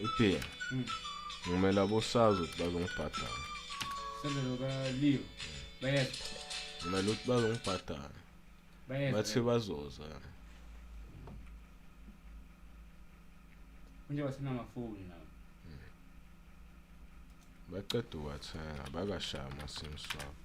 Iphi ngimela bosazi ukuthi bazongibhadala. Ngimela ukuthi bazongibhadala. Bathi bazoza. Njengoba sinamafoni nawo. Baqeda ukwathenga bakashaya ama-SIM swap.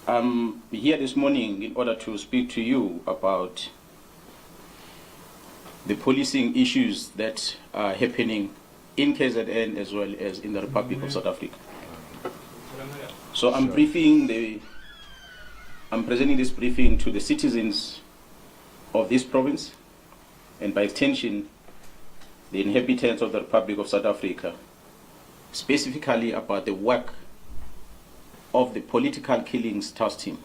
I'm here this morning in order to speak to you about the policing issues that are happening in KZN as well as in the Republic of South Africa. So I'm presenting this briefing to the citizens of this province and by extension the inhabitants of the Republic of South Africa, specifically about the work of the political killings task team.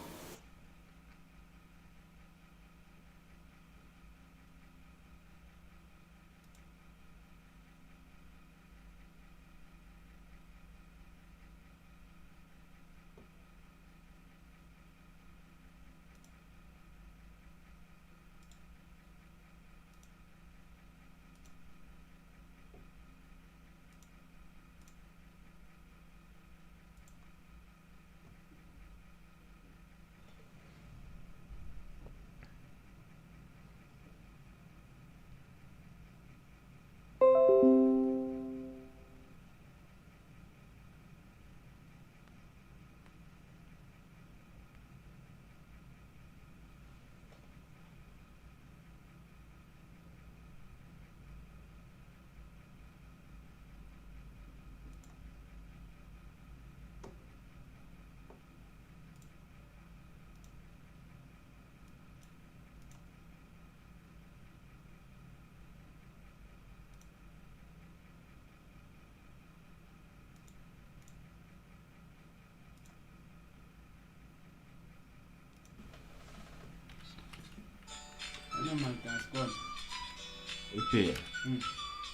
Iphi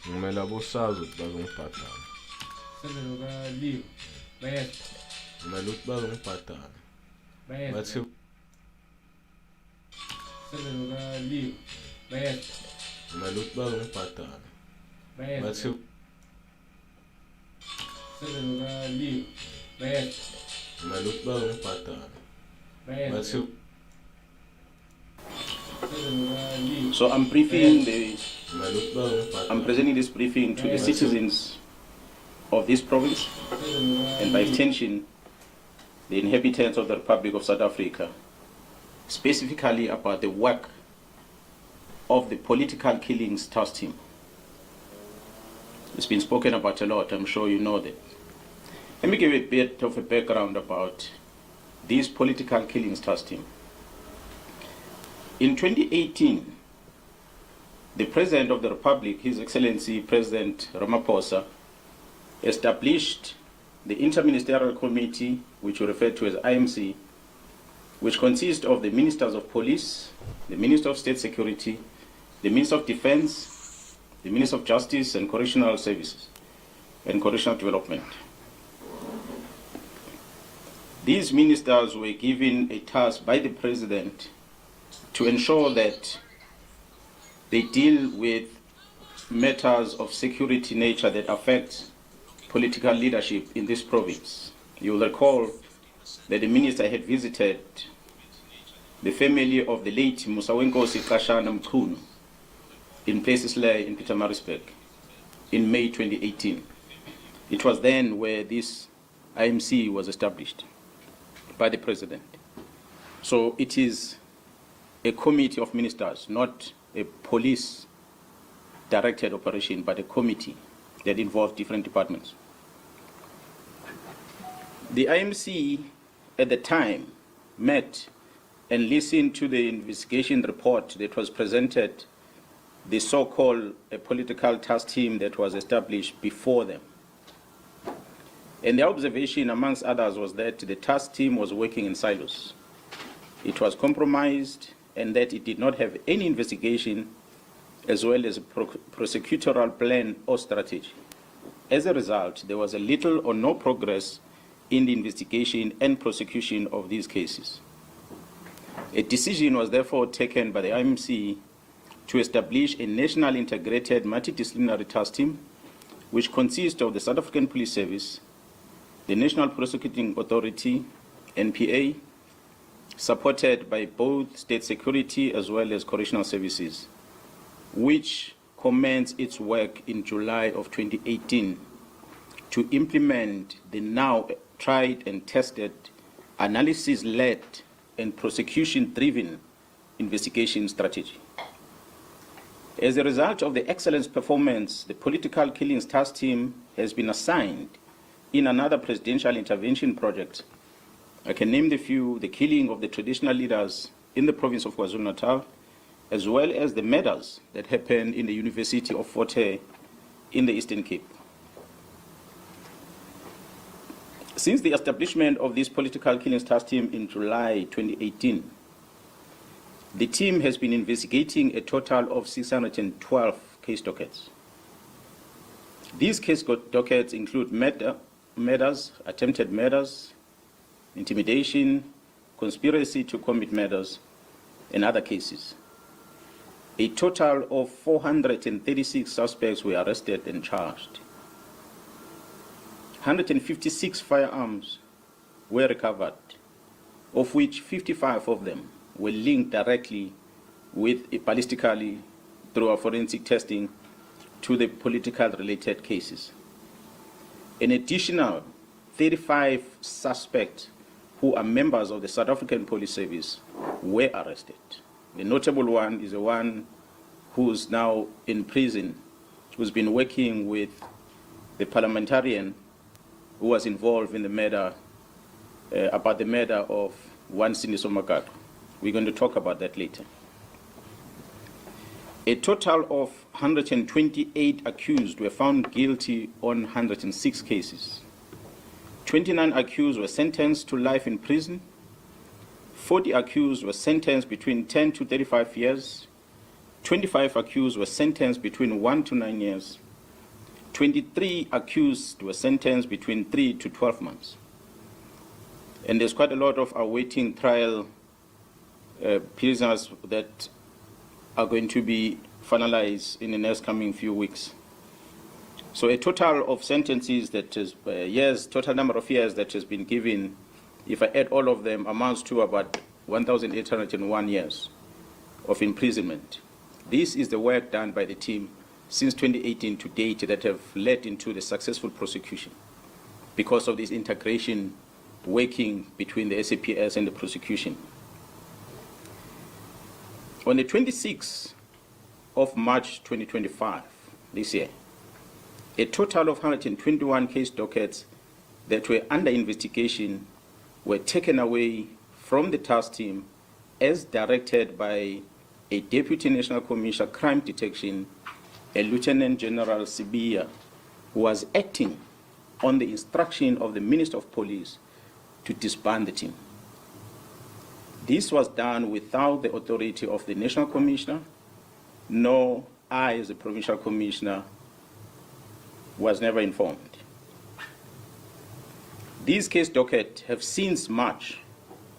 ngimela bosazi ukuthi bazongibhadala. Ngimela ukuthi bazongibhadala. Bathi ngimela ukuthi bazongibhadala. Bathi ngimela ukuthi bazongibhadala. Bathi So I'm presenting this briefing to the citizens of this province and by extension the inhabitants of the Republic of South Africa, specifically about the work of the political killings task team. It's been spoken about a lot, I'm sure you know that. Let me give a bit of a background about this political killings task team. In 2018, the President of the Republic, His Excellency President Ramaphosa, established the Interministerial Committee, which we refer to as IMC, which consists of the Ministers of Police, the Minister of State Security, the Minister of Defense, the Minister of Justice and Correctional Services, and Correctional Development. These ministers were given a task by the President to ensure that they deal with matters of security nature that affect political leadership in this province. You will recall that the minister had visited the family of the late Nhlanhla Mkhwanazi in Plesisle in Pietermaritzburg in May 2018. It was then where this IMC was established by the President. So it is a committee of ministers, not a police-directed operation, but a committee that involved different departments. The IMC at the time met and listened to the investigation report that was presented, the so-called political task team that was established before them. And the observation, amongst others, was that the task team was working in silos. It was compromised, and that it did not have any investigation as well as a prosecutorial plan or strategy. As a result, there was a little or no progress in the investigation and prosecution of these cases. A decision was therefore taken by the IMC to establish a national integrated multidisciplinary task team, which consists of the South African Police Service, the National Prosecuting Authority, NPA, supported by both state security as well as correctional services, which commenced its work in July of 2018 to implement the now tried and tested analysis-led and prosecution-driven investigation strategy. As a result of the excellent performance, the Political Killings Task Team has been assigned in another presidential intervention project. I can name the few: the killing of the traditional leaders in the province of KwaZulu-Natal, as well as the murders that happened in the University of Fort Hare in the Eastern Cape. Since the establishment of this Political Killings Task Team in July 2018, the team has been investigating a total of 612 case dockets. These case dockets include murders, attempted murders, intimidation, conspiracy to commit murders, and other cases. A total of 436 suspects were arrested and charged. 156 firearms were recovered, of which 55 of them were linked directly with ballistically through our forensic testing to the political related cases. An additional 35 suspects who are members of the South African Police Service were arrested. The notable one is the one who's now in prison, who's been working with the parliamentarian who was involved in the murder, about the murder of one Siniso Makatu. We're going to talk about that later. A total of 128 accused were found guilty on 106 cases. 29 accused were sentenced to life in prison. 40 accused were sentenced between 10 to 35 years. 25 accused were sentenced between 1 to 9 years. 23 accused were sentenced between 3 to 12 months. And there's quite a lot of awaiting trial prisoners that are going to be finalized in the next coming few weeks. So a total of sentences that is total number of years that has been given, if I add all of them, amounts to about 1,801 years of imprisonment. This is the work done by the team since 2018 to date that have led into the successful prosecution because of this integration working between the SAPS and the prosecution. On the 26th of March 2025, this year, a total of 121 case dockets that were under investigation were taken away from the task team as directed by a Deputy National Commissioner Crime Detection, a Lieutenant General Sibiya, who was acting on the instruction of the Minister of Police to disband the team. This was done without the authority of the National Commissioner, nor I, as the Provincial Commissioner, was never informed. These case dockets have since March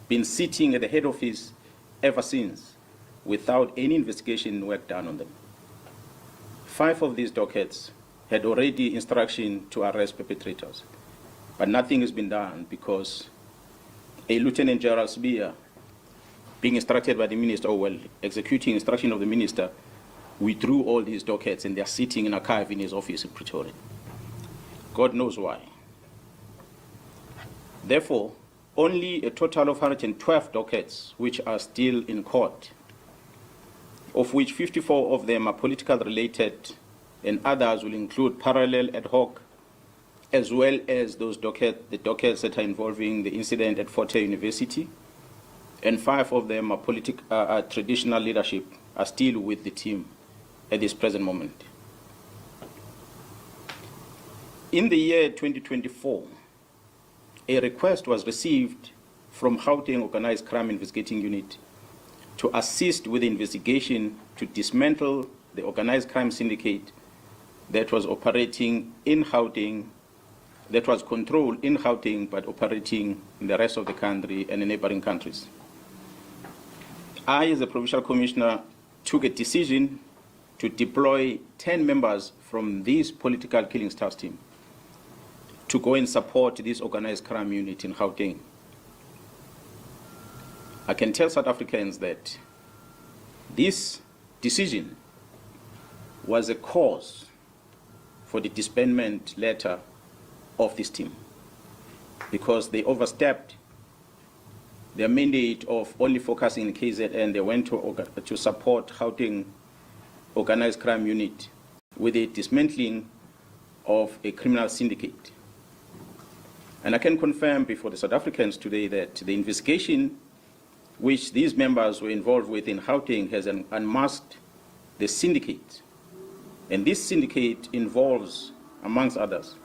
been sitting at the head office ever since, without any investigation work done on them. 5 of these dockets had already instruction to arrest perpetrators, but nothing has been done because a Lieutenant General Sibiya, being instructed by the minister, executing instruction of the minister, withdrew all these dockets and they're sitting in an archive in his office in Pretoria. God knows why. Therefore, only a total of 112 dockets, which are still in court, of which 54 of them are political related, and others will include parallel ad hoc, as well as the dockets that are involving the incident at Fort Hare University, and 5 of them are traditional leadership, are still with the team at this present moment. In the year 2024, a request was received from Gauteng Organized Crime Investigating Unit to assist with the investigation to dismantle the organized crime syndicate that was operating in Gauteng, that was controlled in Gauteng but operating in the rest of the country and in neighboring countries. I, as a Provincial Commissioner, took a decision to deploy 10 members from this political killing task team to go and support this organized crime unit in Gauteng. I can tell South Africans that this decision was a cause for the disbandment letter of this team, because they overstepped their mandate of only focusing in KZN. They went to support Gauteng organized crime unit with the dismantling of a criminal syndicate. And I can confirm before the South Africans today that the investigation which these members were involved with in Gauteng has unmasked the syndicate. And this syndicate involves, amongst others,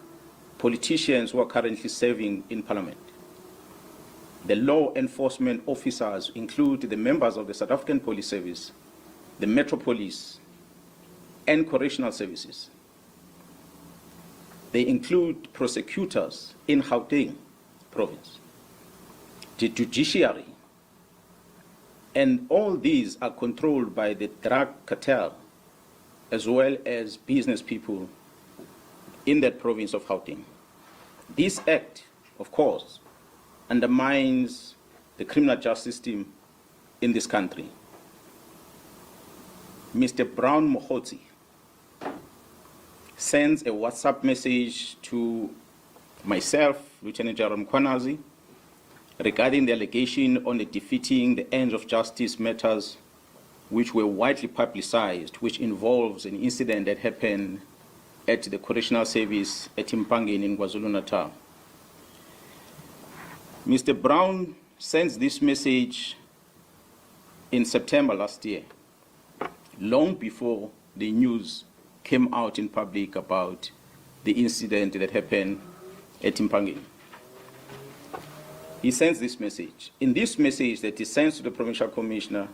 politicians who are currently serving in Parliament. The law enforcement officers include the members of the South African Police Service, the Metro Police, and correctional services. They include prosecutors in Gauteng province, the judiciary, and all these are controlled by the drug cartel as well as business people in that province of Gauteng. This act, of course, undermines the criminal justice system in this country. Mr. Brown Mkhwanazi sends a WhatsApp message to myself, Lieutenant General Mkhwanazi, regarding the allegation on the defeating the ends of justice matters which were widely publicized, which involves an incident that happened at the correctional service at Mpangeni in KwaZulu-Natal. Mr. Brown sends this message in September last year, long before the news came out in public about the incident that happened at Mpangeni. He sends this message. In this message that he sends to the Provincial Commissioner,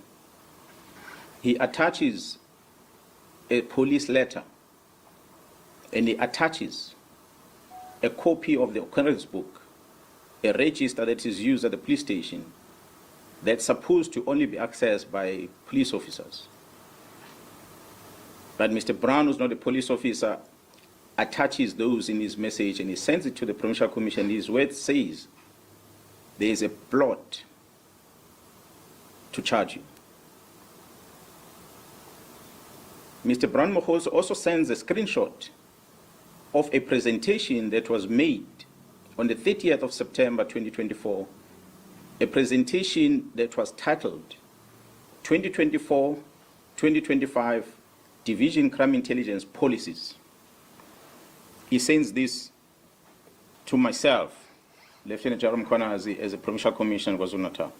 he attaches a police letter and he attaches a copy of the occurrence book, a register that is used at the police station that's supposed to only be accessed by police officers. But Mr. Brown, who's not a police officer, attaches those in his message and he sends it to the Provincial Commission. His word says there is a plot to charge you. Mr. Brown Mkhwanazi also sends a screenshot of a presentation that was made on the 30th of September 2024, a presentation that was titled 2024-2025 Division Crime Intelligence Policies. He sends this to myself, Lieutenant General Mkhwanazi, as a Provincial Commissioner in KwaZulu-Natal.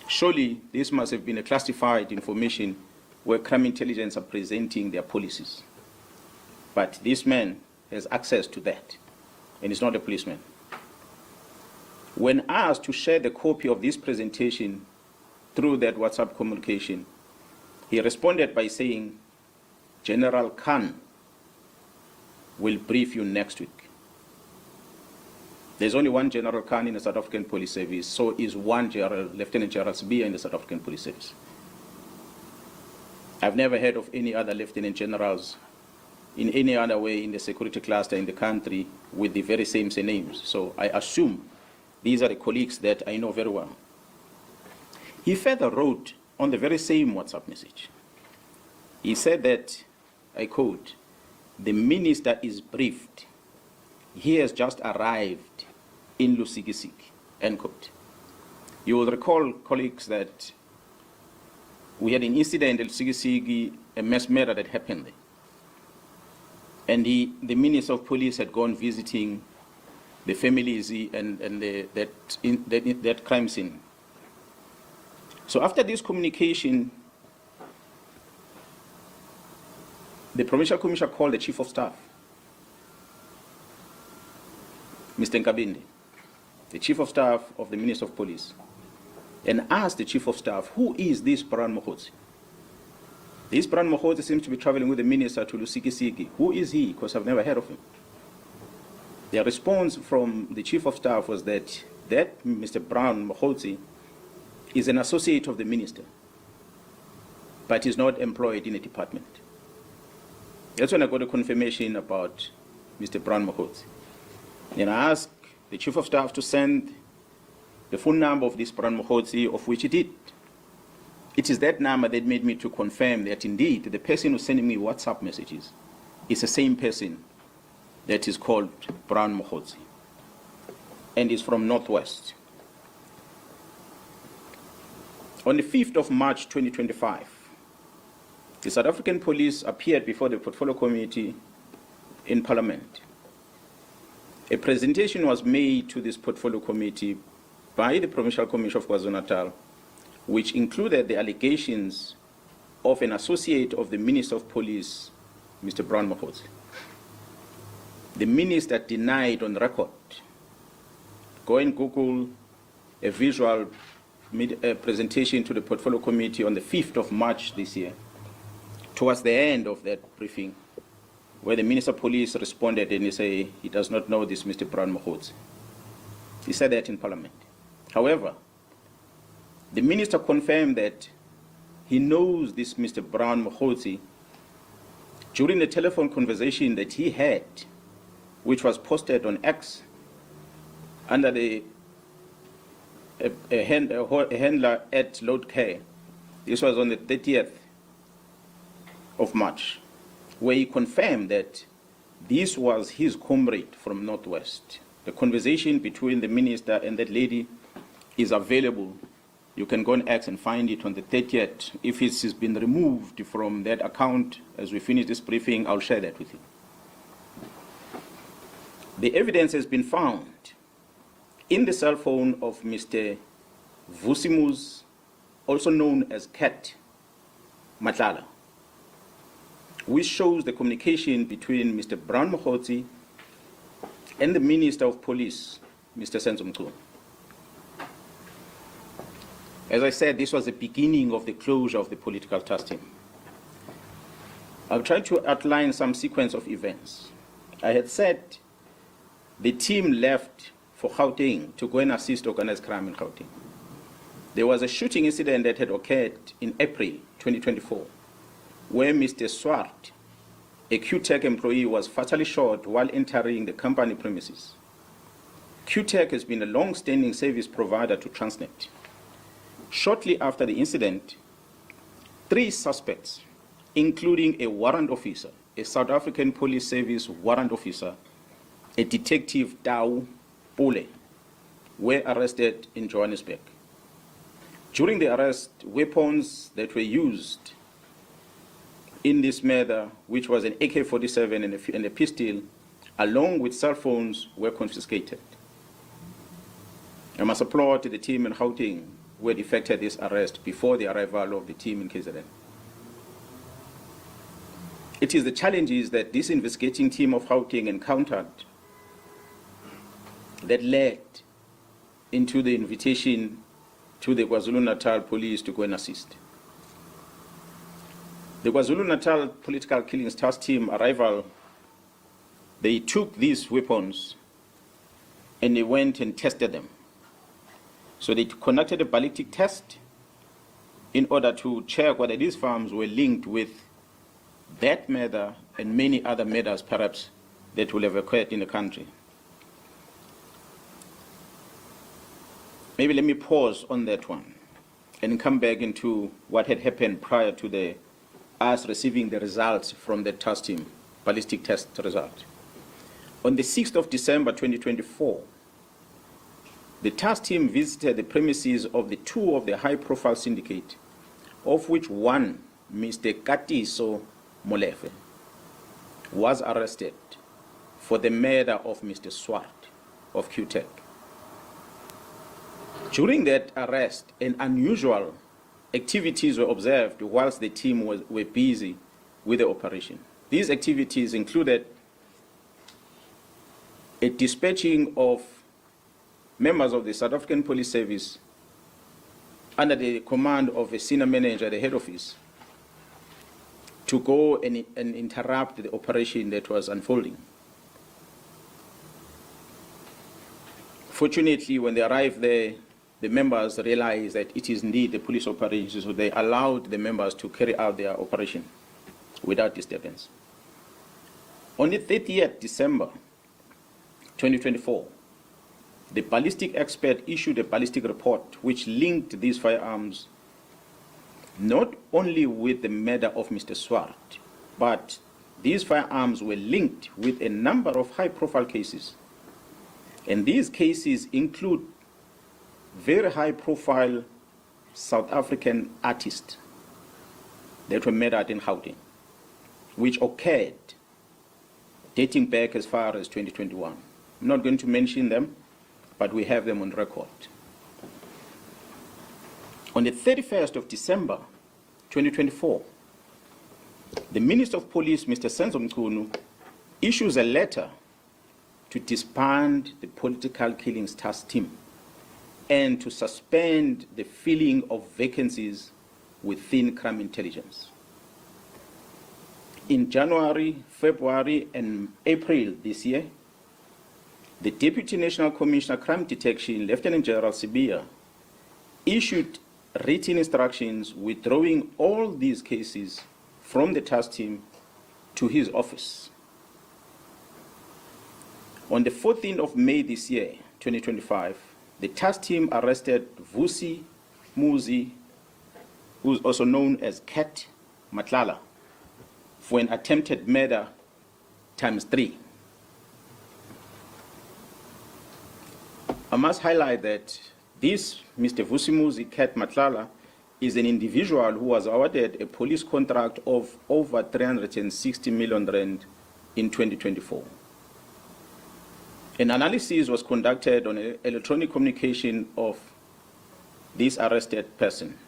Surely this must have been a classified information where crime intelligence are presenting their policies. But this man has access to that, and he's not a policeman. When asked to share the copy of this presentation through that WhatsApp communication, he responded by saying, General Khan will brief you next week. There's only one General Khan in the South African Police Service, so is one Lieutenant General Sibia in the South African Police Service. I've never heard of any other Lieutenant Generals in any other way in the security cluster in the country with the very same names. So I assume these are the colleagues that I know very well. He further wrote on the very same WhatsApp message. He said that, I quote, the minister is briefed. He has just arrived in Lusikisiki, end quote. You will recall, colleagues, that we had an incident at Sigisigi, a mass murder that happened there. And the Minister of Police had gone visiting the families and that crime scene. So after this communication, the Provincial Commissioner called the Chief of Staff, Mr. Nkabinde, the Chief of Staff of the Minister of Police, and asked the Chief of Staff, who is this Brian Mkhwanazi? This Brian Mkhwanazi seems to be traveling with the Minister to Lusikisiki. Who is he? Because I've never heard of him. The response from the Chief of Staff was that Mr. Brian Mkhwanazi is an associate of the Minister, but is not employed in a department. That's when I got a confirmation about Mr. Brian Mkhwanazi. And I asked the Chief of Staff to send the phone number of this Brian Mkhwanazi, of which he did. It is that number that made me to confirm that indeed the person who's sending me WhatsApp messages is the same person that is called Brian Mkhwanazi and is from Northwest. On the 5th of March 2025, the South African Police appeared before the Portfolio Committee in Parliament. A presentation was made to this Portfolio Committee by the Provincial Commission of KwaZulu-Natal, which included the allegations of an associate of the Minister of Police, Mr. Brian Mkhwanazi. The Minister denied on record. Go and Google a visual presentation to the Portfolio Committee on the 5th of March this year, towards the end of that briefing, where the Minister of Police responded and he said he does not know this Mr. Brian Mkhwanazi. He said that in Parliament. However, the Minister confirmed that he knows this Mr. Brian Mkhwanazi during the telephone conversation that he had, which was posted on X under the handler at Load Care. This was on the 30th of March, where he confirmed that this was his comrade from Northwest. The conversation between the minister and that lady is available. You can go on X and find it on the 30th. If it has been removed from that account, as we finish this briefing, I'll share that with you. The evidence has been found in the cell phone of Mr. Vusimus, also known as Cat Nhlanhla, which shows the communication between Mr. Brian Mkhwanazi and the Minister of Police, Mr. Senzo Mchunu. As I said, this was the beginning of the closure of the political task team. I'll try to outline some sequence of events. I had said the team left for Gauteng to go and assist organized crime in Gauteng. There was a shooting incident that had occurred in April 2024, where Mr. Swart, a QTech employee, was fatally shot while entering the company premises. QTech has been a long-standing service provider to Transnet. Shortly after the incident, 3 suspects, including a warrant officer, a South African Police Service warrant officer, a detective Tau Pule, were arrested in Johannesburg. During the arrest, weapons that were used in this murder, which was an AK-47 and a pistol, along with cell phones, were confiscated. I must applaud the team in Gauteng who had effected this arrest before the arrival of the team in KZN. It is the challenges that this investigating team of Gauteng encountered that led into the invitation to the KwaZulu-Natal police to go and assist. The KwaZulu-Natal political killings task team arrival, they took these weapons and they went and tested them. So they conducted a ballistic test in order to check whether these farms were linked with that murder and many other murders perhaps that will have occurred in the country. Maybe let me pause on that one and come back into what had happened prior to us receiving the results from the task team, ballistic test result. On the 6th of December 2024, the task team visited the premises of the 2 of the high-profile syndicate of which one, Mr. Katiso Molefe, was arrested for the murder of Mr. Swart of QTech. During that arrest, an unusual activities were observed whilst the team were busy with the operation. These activities included a dispatching of members of the South African Police Service under the command of a senior manager at the head office to go and interrupt the operation that was unfolding. Fortunately, when they arrived there, the members realized that it is indeed a police operation, so they allowed the members to carry out their operation without disturbance. On the 30th December 2024, the ballistic expert issued a ballistic report which linked these firearms not only with the murder of Mr. Swart, but these firearms were linked with a number of high-profile cases. And these cases include very high-profile South African artists that were murdered in Gauteng, which occurred dating back as far as 2021. I'm not going to mention them, but we have them on record. On the 31st of December 2024, the Minister of Police, Mr. Senzo Mchunu, issues a letter to disband the political killings task team and to suspend the filling of vacancies within crime intelligence. In January, February, and April this year, the Deputy National Commissioner Crime Detection, Lieutenant General Sibiya, issued written instructions withdrawing all these cases from the task team to his office. On the 14th of May this year, 2025, the task team arrested Vusi Muzi, who is also known as Cat Matlala, for an attempted murder ×3. I must highlight that this Mr. Vusi Muzi Cat Matlala is an individual who was awarded a police contract of over 360 million rand in 2024. An analysis was conducted on electronic communication of this arrested person.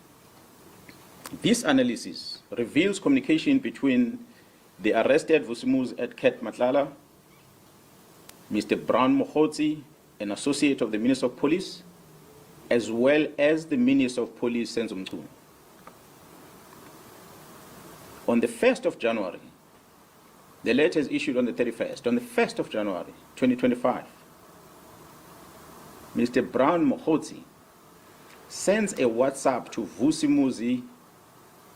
This analysis reveals communication between the arrested Vusi Muzi at Cat Matlala, Mr. Brown Mkhwanazi, an associate of the Minister of Police, as well as the Minister of Police, Senzo Mchunu. On the 1st of January, the letter is issued on the 31st. On the 1st of January, 2025, Mr. Brown Mkhwanazi sends a WhatsApp to Vusi Muzi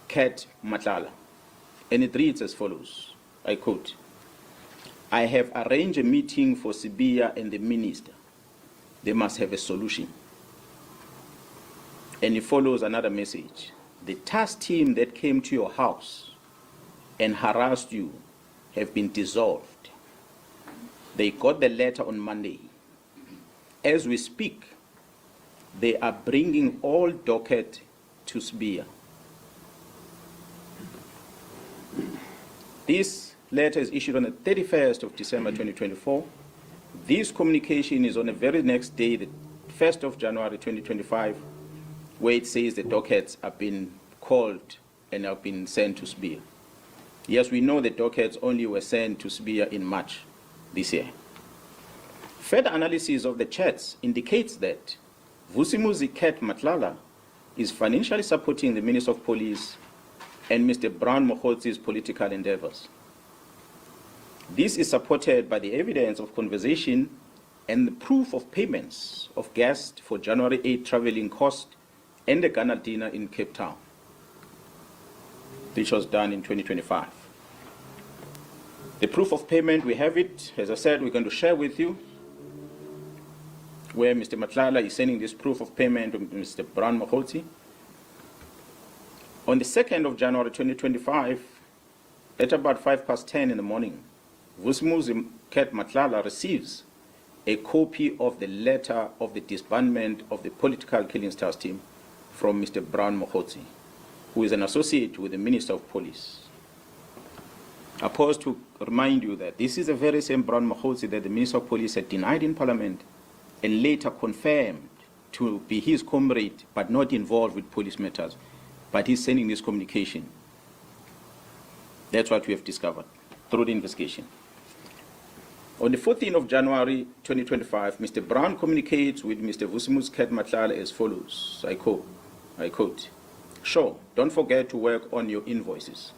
Cat Matlala, and it reads as follows, I quote, "I have arranged a meeting for Sibiya and the minister. They must have a solution." And it follows another message. "The task team that came to your house and harassed you have been dissolved. They got the letter on Monday. As we speak, they are bringing all docket to Sibiya." This letter is issued on the 31st of December 2024. This communication is on the very next day, the 1st of January 2025, where it says the dockets have been called and have been sent to Sibiya. Yes, we know the dockets only were sent to Sibiya in March this year. Further analysis of the chats indicates that Vusi Muzi Cat Matlala is financially supporting the Minister of Police and Mr. Brown Mkhwanazi's political endeavors. This is supported by the evidence of conversation and the proof of payments of guests for January 8 traveling cost and the Ghana dinner in Cape Town, which was done in 2025. The proof of payment, we have it. As I said, we're going to share with you where Mr. Matlala is sending this proof of payment to Mr. Brown Mkhwanazi. On the 2nd of January 2025, at about 10:05 in the morning, Vusi Muzi Cat Matlala receives a copy of the letter of the disbandment of the political killings task team from Mr. Brown Mkhwanazi. who is an associate with the Minister of Police. I pause to remind you that this is the very same Brown Mkhwanazi that the Minister of Police had denied in Parliament and later confirmed to be his comrade but not involved with police matters. But he's sending this communication. That's what we have discovered through the investigation. On the 14th of January 2025, Mr. Brown communicates with Mr. Vusimuzi Nhlanhla as follows, I quote, "Sure, don't forget to work on your invoices."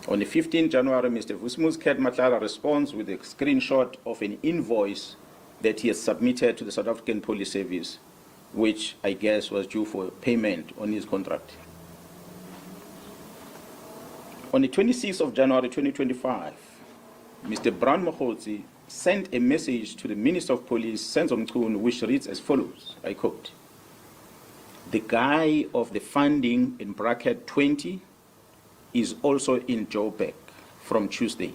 On the 15th January, Mr. Vusimuzi Nhlanhla responds with a screenshot of an invoice that he has submitted to the South African Police Service, which I guess was due for payment on his contract. On the 26th of January 2025, Mr. Brown Mkhwanazi sent a message to the Minister of Police, Senzo Mchunu, which reads as follows, I quote, "The guy of the funding in bracket 20 is also in Joburg from Tuesday.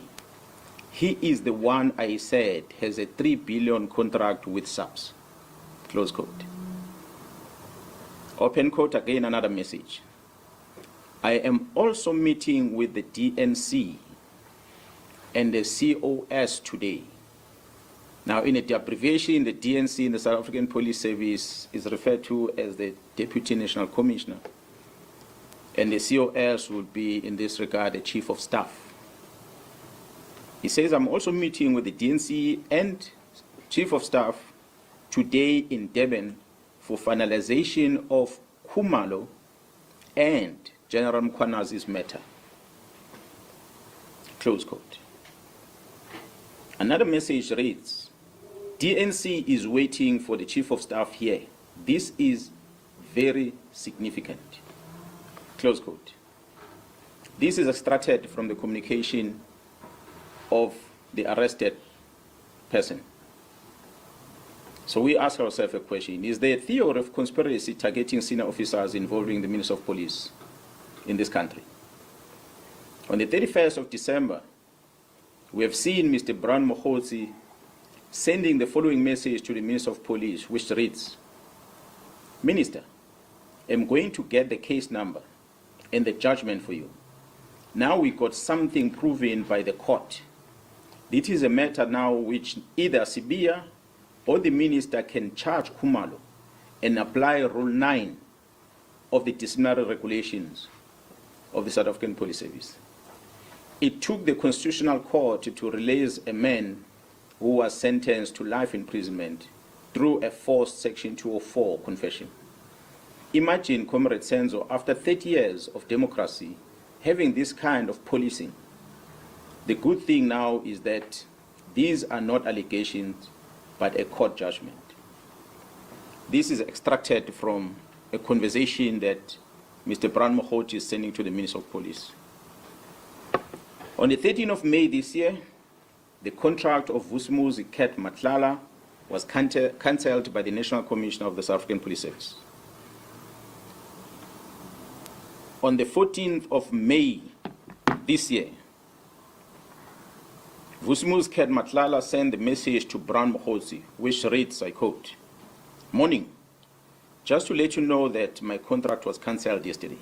He is the one I said has a 3 billion contract with SAPS." Close quote. Open quote, again another message. "I am also meeting with the DNC and the COS today." Now, in the abbreviation, the DNC in the South African Police Service is referred to as the Deputy National Commissioner, and the COS will be, in this regard, the Chief of Staff. He says, "I'm also meeting with the DNC and Chief of Staff today in Durban for finalization of Khumalo and General Mkhwanazi's matter." Close quote. Another message reads, "DNC is waiting for the Chief of Staff here. This is very significant." Close quote. This is extracted from the communication of the arrested person. So we ask ourselves a question. Is there a theory of conspiracy targeting senior officers involving the Minister of Police in this country? On the 31st of December, we have seen Mr. Brown Mkhwanazi sending the following message to the Minister of Police, which reads, "Minister, I'm going to get the case number and the judgment for you. Now we got something proven by the court. This is a matter now which either Sibia or the minister can charge Khumalo and apply Rule 9 of the disciplinary regulations of the South African Police Service. It took the Constitutional Court to release a man who was sentenced to life imprisonment through a forced Section 204 confession. Imagine, Comrade Senzo, after 30 years of democracy, having this kind of policing. The good thing now is that these are not allegations, but a court judgment." This is extracted from a conversation that Mr. Brown Mkhwanazi is sending to the Minister of Police. On the 13th of May this year, the contract of Vusimuzi Nhlanhla was cancelled by the National Commissioner of the South African Police Service. On the 14th of May this year, Vusimuzi Nhlanhla sent a message to Brown Mkhwanazi, which reads, I quote, "Morning. Just to let you know that my contract was cancelled yesterday,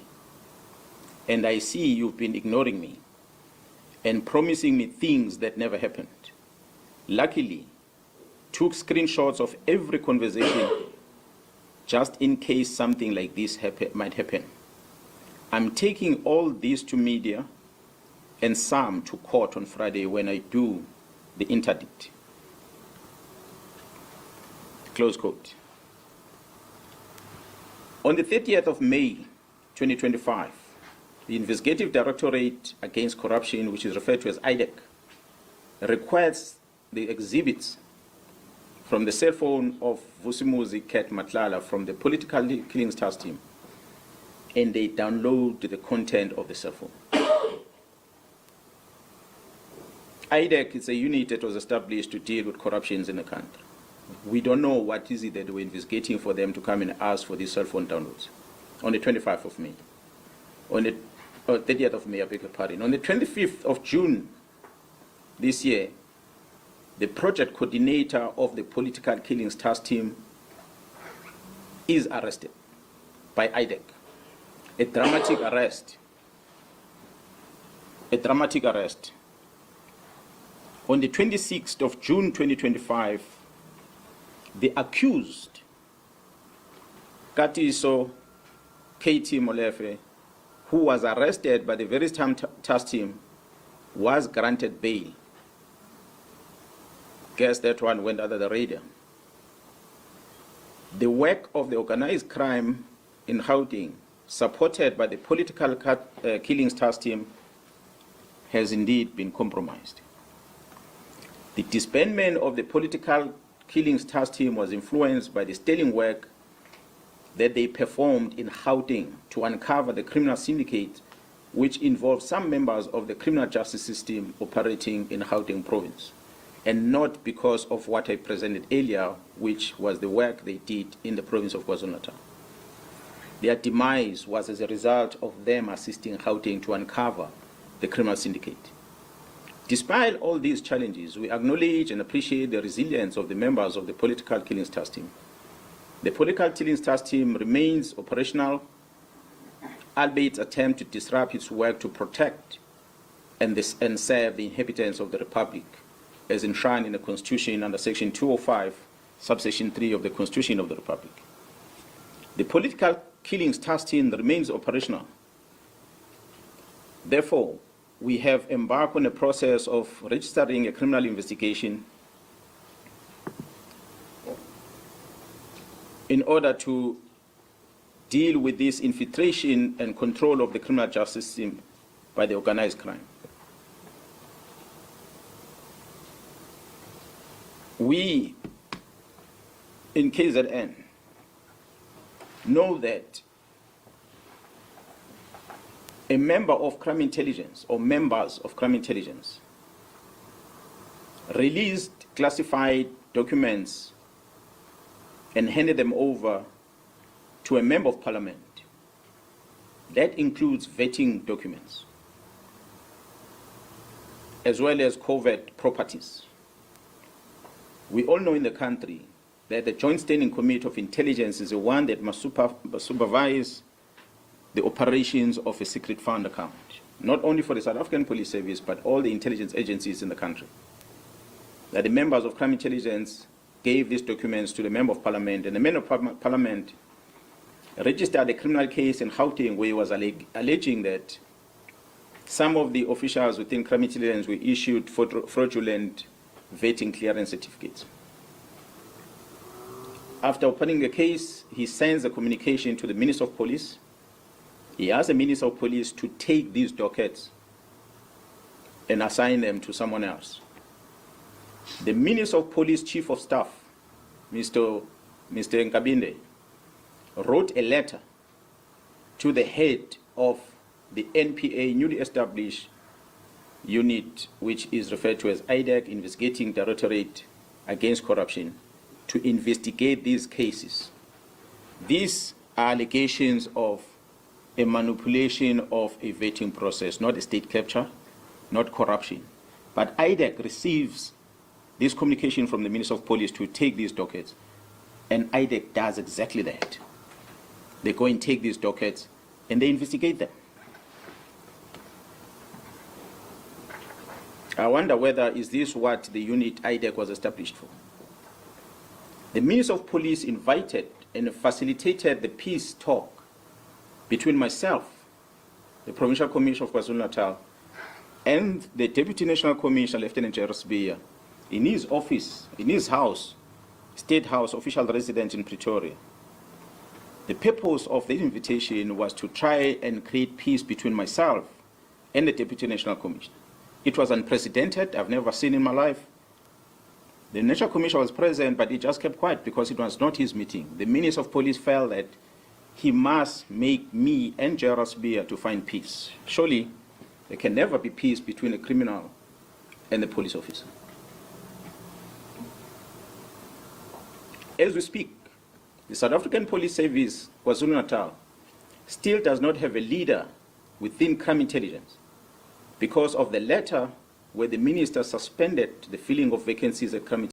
and I see you've been ignoring me and promising me things that never happened. Luckily, took screenshots of every conversation just in case something like this might happen. I'm taking all this to media and some to court on Friday when I do the interdict." Close quote. On the 30th of May 2025, the Investigative Directorate Against Corruption, which is referred to as IDEC, requests the exhibits from the cell phone of Vusimuzi Nhlanhla from the political killings task team, and they download the content of the cell phone. IDEC is a unit that was established to deal with corruptions in the country. We don't know what is it that we're investigating for them to come and ask for these cell phone downloads. On the 25th of May, on the 30th of May, I beg your pardon. On the 25th of June this year, the project coordinator of the political killings task team is arrested by IDEC. a dramatic arrest. A dramatic arrest. On the 26th of June 2025, the accused, Katiso KT Molefe, who was arrested by the very same task team, was granted bail. Guess that one went under the radar. The work of the organized crime in Gauteng, supported by the political killings task team, has indeed been compromised. The disbandment of the political killings task team was influenced by the sterling work that they performed in Gauteng to uncover the criminal syndicate, which involved some members of the criminal justice system operating in Gauteng province, and not because of what I presented earlier, which was the work they did in the province of KwaZulu-Natal. Their demise was as a result of them assisting Gauteng to uncover the criminal syndicate. Despite all these challenges, we acknowledge and appreciate the resilience of the members of the political killings task team. The political killings task team remains operational, albeit attempt to disrupt its work to protect and serve the inhabitants of the Republic, as enshrined in the Constitution under Section 205, subsection 3 of the Constitution of the Republic. The political killings task team remains operational. Therefore, we have embarked on a process of registering a criminal investigation in order to deal with this infiltration and control of the criminal justice system by the organized crime. We, in KZN, know that a member of crime intelligence or members of crime intelligence released classified documents and handed them over to a member of parliament. That includes vetting documents, as well as covert properties. We all know in the country that the Joint Standing Committee of Intelligence is the one that must supervise the operations of a secret fund account, not only for the South African Police Service, but all the intelligence agencies in the country. That the members of crime intelligence gave these documents to the member of parliament, and the member of parliament registered a criminal case in Gauteng where he was alleging that some of the officials within crime intelligence were issued fraudulent vetting clearance certificates. After opening the case, he sends a communication to the Minister of Police. He asks the Minister of Police to take these dockets and assign them to someone else. The Minister of Police Chief of Staff, Mr. Nkabinde, wrote a letter to the head of the NPA newly established unit, which is referred to as IDEC, Investigating Directorate Against Corruption, to investigate these cases. These are allegations of a manipulation of a vetting process, not a state capture, not corruption. But IDEC receives this communication from the Minister of Police to take these dockets, and IDEC does exactly that. They go and take these dockets and they investigate them. I wonder whether is this what the unit IDEC was established for. The Minister of Police invited and facilitated the peace talk between myself, the Provincial Commissioner of KwaZulu-Natal, and the Deputy National Commissioner, Lieutenant AddressesThe, in his office, in his house, State House, official residence in Pretoria. The purpose of the invitation was to try and create peace between myself and the Deputy National Commissioner. It was unprecedented. I've never seen in my life. The National Commissioner was present, but he just kept quiet because it was not his meeting. The Minister of Police felt that he must make me and AddressesThe to find peace. Surely, there can never be peace between a criminal and a police officer. As we speak, the South African Police Service, KwaZulu-Natal, still does not have a leader within crime intelligence because of the letter where the minister suspended the filling of vacancies at crime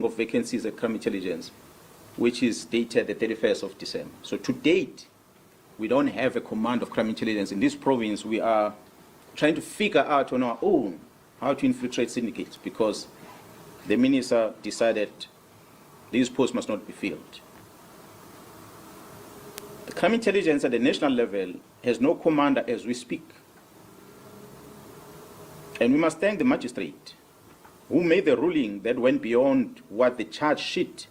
Of vacancies at crime intelligence, which is dated the 31st of December. So to date, we don't have a command of crime intelligence in this province. We are trying to figure out on our own how to infiltrate syndicates because the minister decided these posts must not be filled. The crime intelligence at the national level has no commander as we speak. And we must thank the magistrate who made the ruling that went beyond what the charge sheet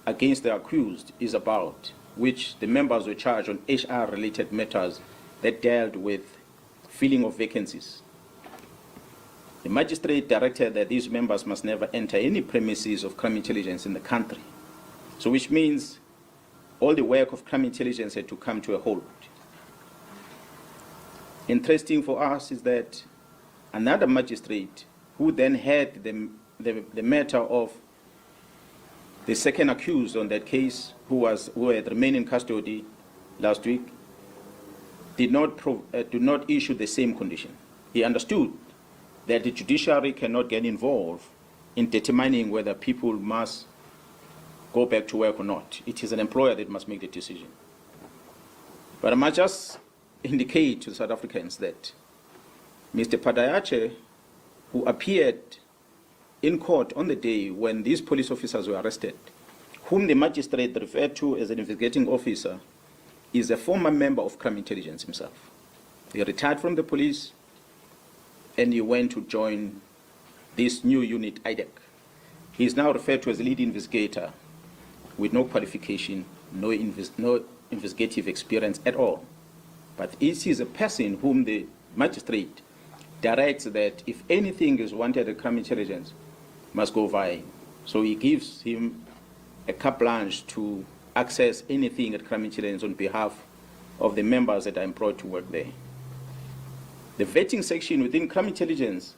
against the accused is about, which the members were charged on HR-related matters that dealt with filling of vacancies. The magistrate directed that these members must never enter any premises of crime intelligence in the country. So which means all the work of crime intelligence had to come to a halt. Interesting for us is that another magistrate who then had the matter of the second accused on that case, who had remained in custody last week, did not issue the same condition. He understood that the judiciary cannot get involved in determining whether people must go back to work or not. It is an employer that must make the decision. But I must just indicate to the South Africans that Mr. Padayache, who appeared in court on the day when these police officers were arrested, whom the magistrate referred to as an investigating officer, is a former member of crime intelligence himself. He retired from the police and he went to join this new unit, IDEC. He is now referred to as a lead investigator with no qualification, no investigative experience at all. But it is a person whom the magistrate directs that if anything is wanted at crime intelligence, must go via him. So he gives him a carte blanche to access anything at crime intelligence on behalf of the members that are employed to work there. The vetting section within crime intelligence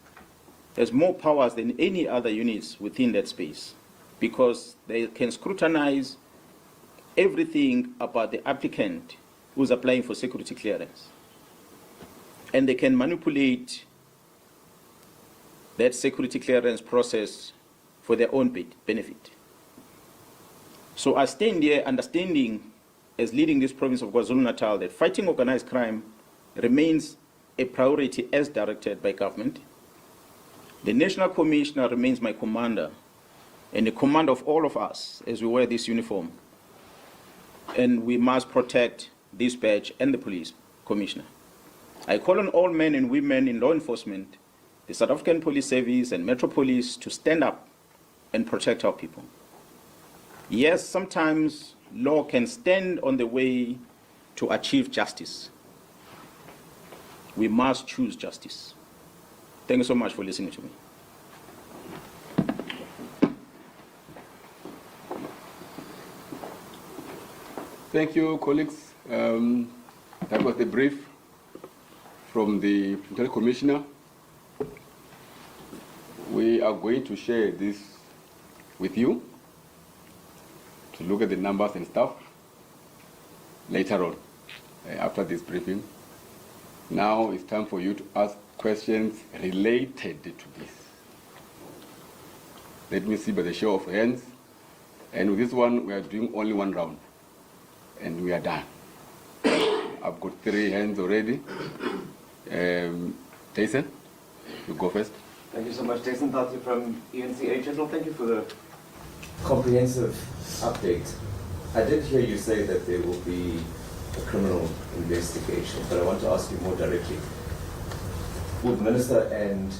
has more powers than any other units within that space. because they can scrutinize everything about the applicant who's applying for security clearance. And they can manipulate that security clearance process for their own benefit. So I stand here understanding, as leading this province of KwaZulu-Natal, that fighting organized crime remains a priority as directed by government. The National Commissioner remains my commander and the command of all of us as we wear this uniform. And we must protect this badge and the police commissioner. I call on all men and women in law enforcement, the South African Police Service and Metro Police to stand up and protect our people. Yes, sometimes law can stand on the way to achieve justice. We must choose justice. Thank you so much for listening to me. Thank you, colleagues. That was the brief from the Internal Commissioner. We are going to share this with you to look at the numbers and stuff later on, after this briefing. Now it's time for you to ask questions related to this. Let me see by the show of hands. And with this one, we are doing only one round. And we are done. I've got 3 hands already. Jason, you go first. Thank you so much, Jason Thathi from ENCA. General, thank you for the comprehensive update. I did hear you say that there will be a criminal investigation, but I want to ask you more directly. Would Minister and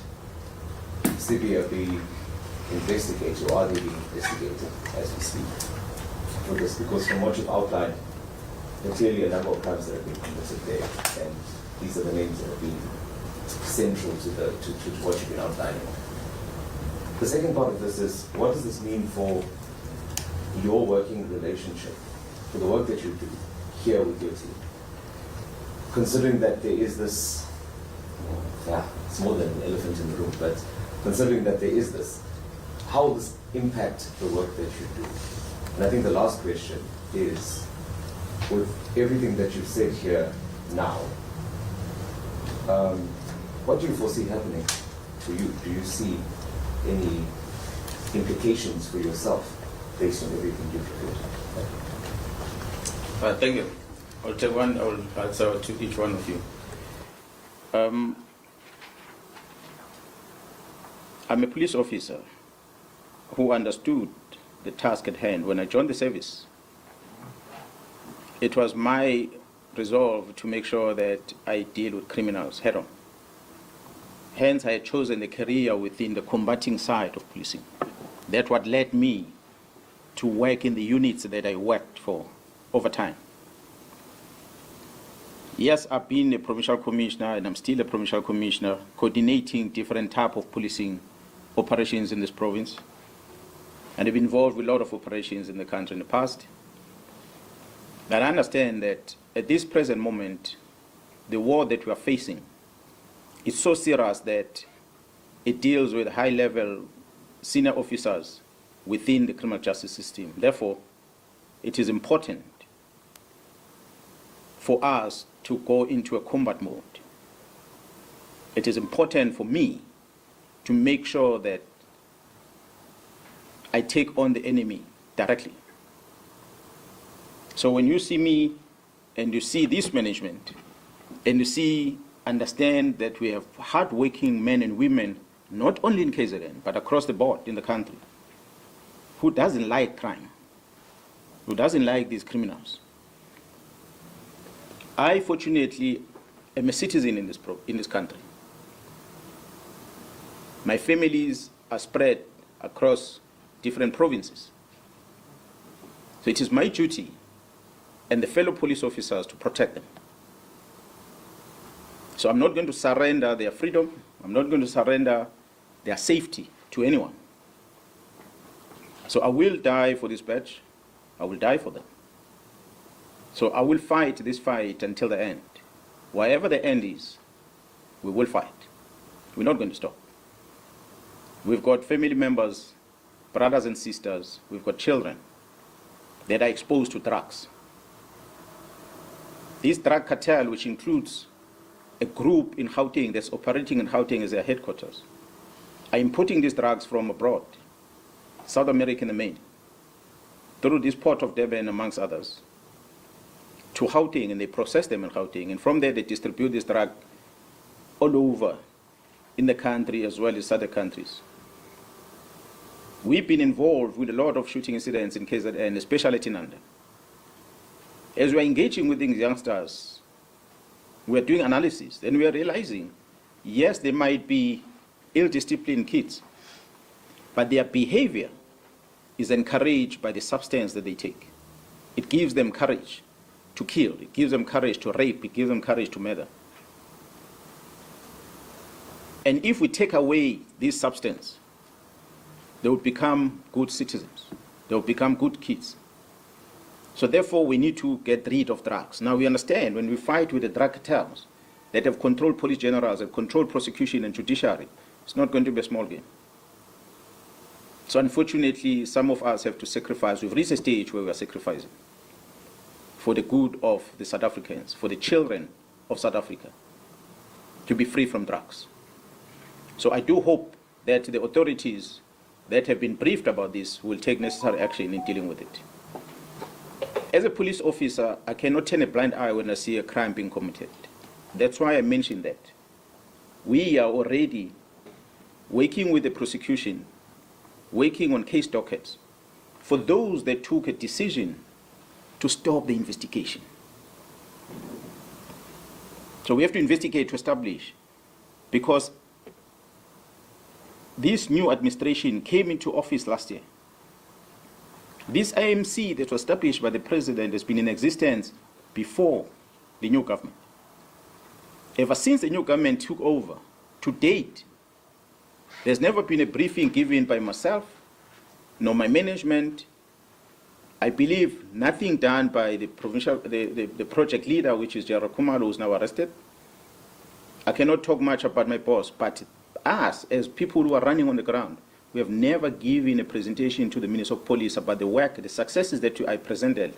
CBA be investigated, or are they being investigated as we speak for this? Because from what you've outlined, there are clearly a number of crimes that have been committed there, and these are the names that have been central to what you've been outlining. The second part of this is, what does this mean for your working relationship, for the work that you do here with your team? Considering that there is this, it's more than an elephant in the room, but considering that there is this, how will this impact the work that you do? And I think the last question is, with everything that you've said here now, what do you foresee happening to you? Do you see any implications for yourself based on everything you've heard? Thank you. I'll take one, I'll answer to each one of you. I'm a police officer who understood the task at hand when I joined the service. It was my resolve to make sure that I deal with criminals head on. Hence, I had chosen a career within the combating side of policing. That's what led me to work in the units that I worked for over time. Yes, I've been a provincial commissioner, and I'm still a provincial commissioner, coordinating different type of policing operations in this province. And I've been involved with a lot of operations in the country in the past. But I understand that at this present moment, the war that we are facing is so serious that it deals with high-level senior officers within the criminal justice system. Therefore, it is important for us to go into a combat mode. It is important for me to make sure that I take on the enemy directly. So when you see me and you see this management and you understand that we have hard-working men and women, not only in KZN, but across the board in the country, who doesn't like crime, who doesn't like these criminals. I, fortunately, am a citizen in this country. My families are spread across different provinces. So it is my duty and the fellow police officers to protect them. So I'm not going to surrender their freedom. I'm not going to surrender their safety to anyone. So I will die for this badge. I will die for them. So I will fight this fight until the end. Wherever the end is, we will fight. We're not going to stop. We've got family members brothers and sisters, we've got children that are exposed to drugs. This drug cartel, which includes a group in Gauteng that's operating in Gauteng as their headquarters, are importing these drugs from abroad, South America in the main, through this port of Durban, amongst others, to Gauteng, and they process them in Gauteng, and from there they distribute this drug all over in the country as well as other countries. We've been involved with a lot of shooting incidents in KZN, especially at Tinanda. As we are engaging with these youngsters, we are doing analysis, and we are realizing, yes, they might be ill-disciplined kids, but their behavior is encouraged by the substance that they take. It gives them courage to kill, it gives them courage to rape, it gives them courage to murder. And if we take away this substance, they will become good citizens. They will become good kids. So therefore, we need to get rid of drugs. Now we understand when we fight with the drug cartels that have controlled police generals, have controlled prosecution and judiciary, it's not going to be a small game. So unfortunately, some of us have to sacrifice. We've reached a stage where we are sacrificing for the good of the South Africans, for the children of South Africa, to be free from drugs. So I do hope that the authorities that have been briefed about this will take necessary action in dealing with it. As a police officer, I cannot turn a blind eye when I see a crime being committed. That's why I mentioned that. We are already working with the prosecution, working on case dockets for those that took a decision to stop the investigation. So we have to investigate to establish, because this new administration came into office last year. This IMC that was established by the president has been in existence before the new government. Ever since the new government took over, to date, there's never been a briefing given by myself, nor my management. I believe nothing done by the provincial, the project leader, which is Jara Kumalo, who's now arrested. I cannot talk much about my boss, but us, as people who are running on the ground, we have never given a presentation to the Minister of Police about the work, the successes that I presented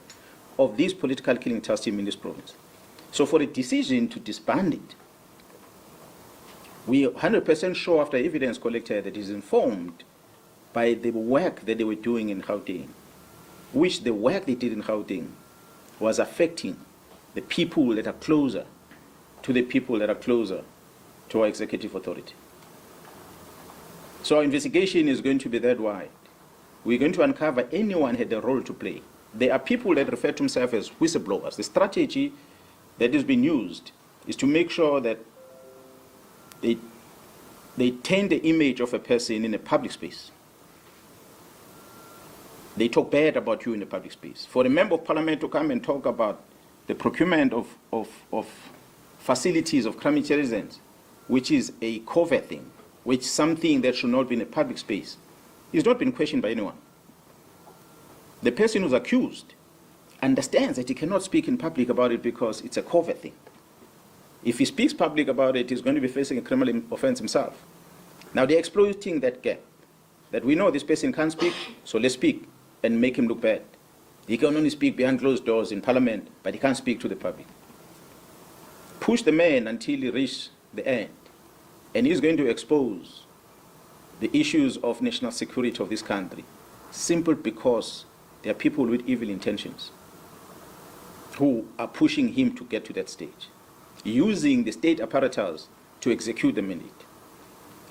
of this political killing task team in this province. So for a decision to disband it, we are 100% sure after evidence collected that is informed by the work that they were doing in Gauteng, which the work they did in Gauteng was affecting the people that are closer to the people that are closer to our executive authority. So our investigation is going to be that wide. We're going to uncover anyone had a role to play. There are people that refer to themselves as whistleblowers. The strategy that is being used is to make sure that they taint the image of a person in a public space. They talk bad about you in the public space. For a member of parliament to come and talk about the procurement of facilities of crime intelligence, which is a covert thing, which is something that should not be in a public space, is not been questioned by anyone. The person who's accused understands that he cannot speak in public about it because it's a covert thing. If he speaks public about it, he's going to be facing a criminal offense himself. Now they're exploiting that gap, that we know this person can't speak, so let's speak and make him look bad. He can only speak behind closed doors in parliament, but he can't speak to the public. Push the man until he reaches the end, and he's going to expose the issues of national security of this country, simply because there are people with evil intentions who are pushing him to get to that stage, using the state apparatus to execute the mandate.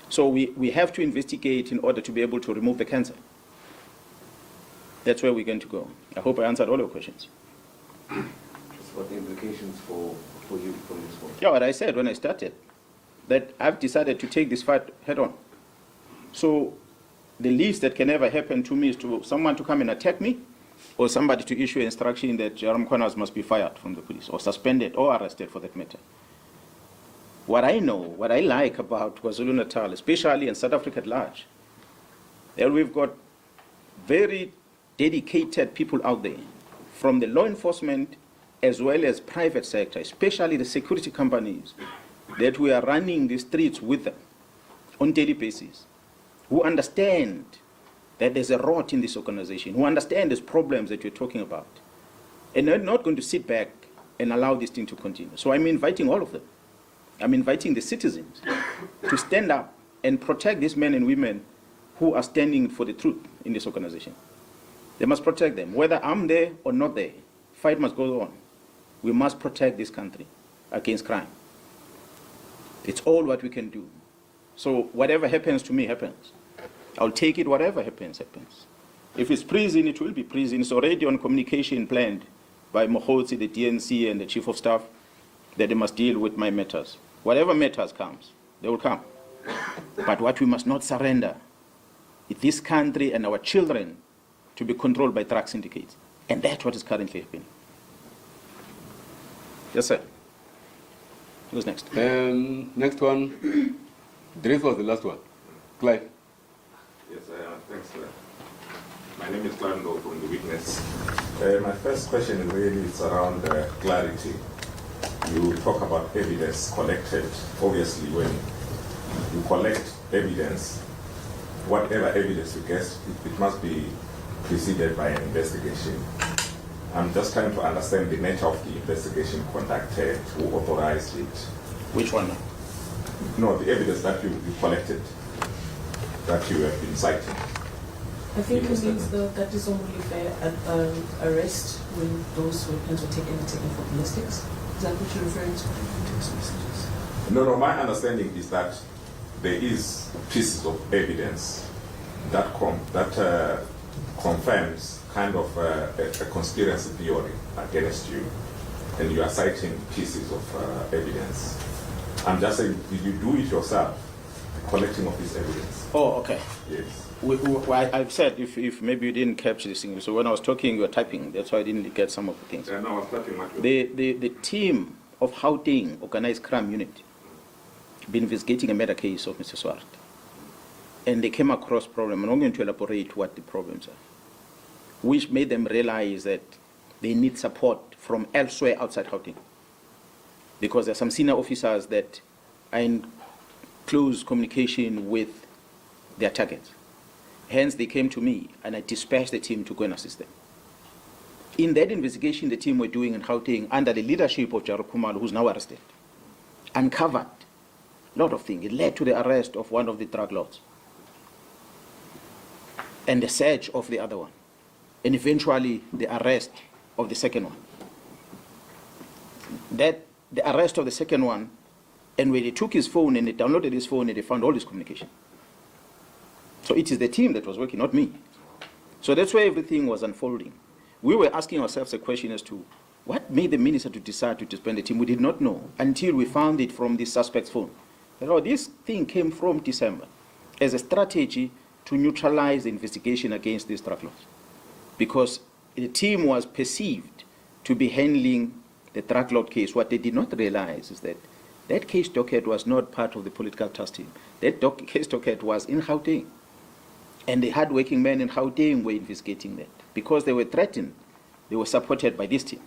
So we have to investigate in order to be able to remove the cancer. That's where we're going to go. I hope I answered all your questions. Just what the implications for you from this one? Yeah, what I said when I started, that I've decided to take this fight head on. So the least that can ever happen to me is to someone to come and attack me, or somebody to issue an instruction that Nhlanhla Mkhwanazi must be fired from the police, or suspended, or arrested for that matter. What I know, what I like about KwaZulu-Natal, especially in South Africa at large, that we've got very dedicated people out there, from the law enforcement as well as private sector, especially the security companies, that we are running the streets with them on a daily basis, who understand that there's a rot in this organization, who understand these problems that you're talking about. And they're not going to sit back and allow this thing to continue. So I'm inviting all of them. I'm inviting the citizens to stand up and protect these men and women who are standing for the truth in this organization. They must protect them. Whether I'm there or not there, fight must go on. We must protect this country against crime. It's all what we can do. So whatever happens to me happens. I'll take it, whatever happens, happens. If it's prison, it will be prison. It's already on communication planned by Mkhwanazi, the DNC, and the Chief of Staff, that they must deal with my matters. Whatever matters comes, they will come. But what we must not surrender is this country and our children to be controlled by drug syndicates. And that's what is currently happening. Yes, sir. Who's next? Next one. This was the last one. Clive. Yes, thanks. My name is Klando from The Witness. My first question really is around clarity. You talk about evidence collected. Obviously, when you collect evidence, whatever evidence you get, it must be preceded by an investigation. I'm just trying to understand the nature of the investigation conducted, who authorized it. Which one? No, the evidence that you collected, that you have been citing. I think it means that is only fair at arrest when those weapons were taken for ballistics. Is that what you're referring to? No, my understanding is that there is pieces of evidence that confirms kind of a conspiracy theory against you, and you are citing pieces of evidence. I'm just saying, did you do it yourself, the collecting of this evidence? Oh, okay. Yes. I've said, if maybe you didn't capture this thing, so when I was talking, you were typing. That's why I didn't get some of the things. Yeah, no, I was typing much. The team of Gauteng Organized Crime Unit been investigating a murder case of Mr. Swart. And they came across problems. I'm not going to elaborate what the problems are, which made them realize that they need support from elsewhere outside Gauteng. Because there are some senior officers that are in close communication with their targets. Hence, they came to me, and I dispatched the team to go and assist them. In that investigation the team were doing in Gauteng, under the leadership of Jared Khumalo, who's now arrested, uncovered a lot of things. It led to the arrest of one of the drug lords and the search of the other one, and eventually the arrest of the second one. That the arrest of the second one, and when they took his phone and they downloaded his phone and they found all his communication. So it is the team that was working, not me. So that's where everything was unfolding. We were asking ourselves a question as to what made the minister to decide to disband the team. We did not know until we found it from the suspect's phone. That, this thing came from December as a strategy to neutralize the investigation against these drug lords, because the team was perceived to be handling the drug lord case. What they did not realize is that that case docket was not part of the political task team. That case docket was in Gauteng. And the hard-working men in Gauteng were investigating that. Because they were threatened, they were supported by this team.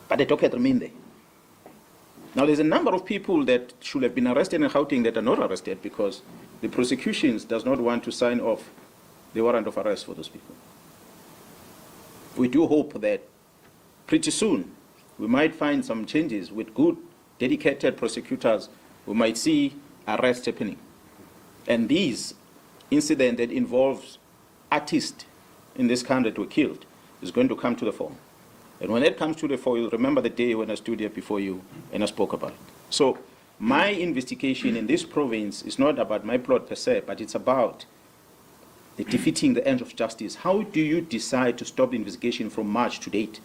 But the docket remained there. Now, there's a number of people that should have been arrested in Gauteng that are not arrested because the prosecutions does not want to sign off the warrant of arrest for those people. We do hope that pretty soon we might find some changes with good, dedicated prosecutors. We might see arrests happening. And these incident that involves artists in this country that were killed is going to come to the fore. And when it comes to the fore, you'll remember the day when I stood here before you and I spoke about it. So my investigation in this province is not about my plot per se, but it's about the defeating the end of justice. How do you decide to stop the investigation from March to date?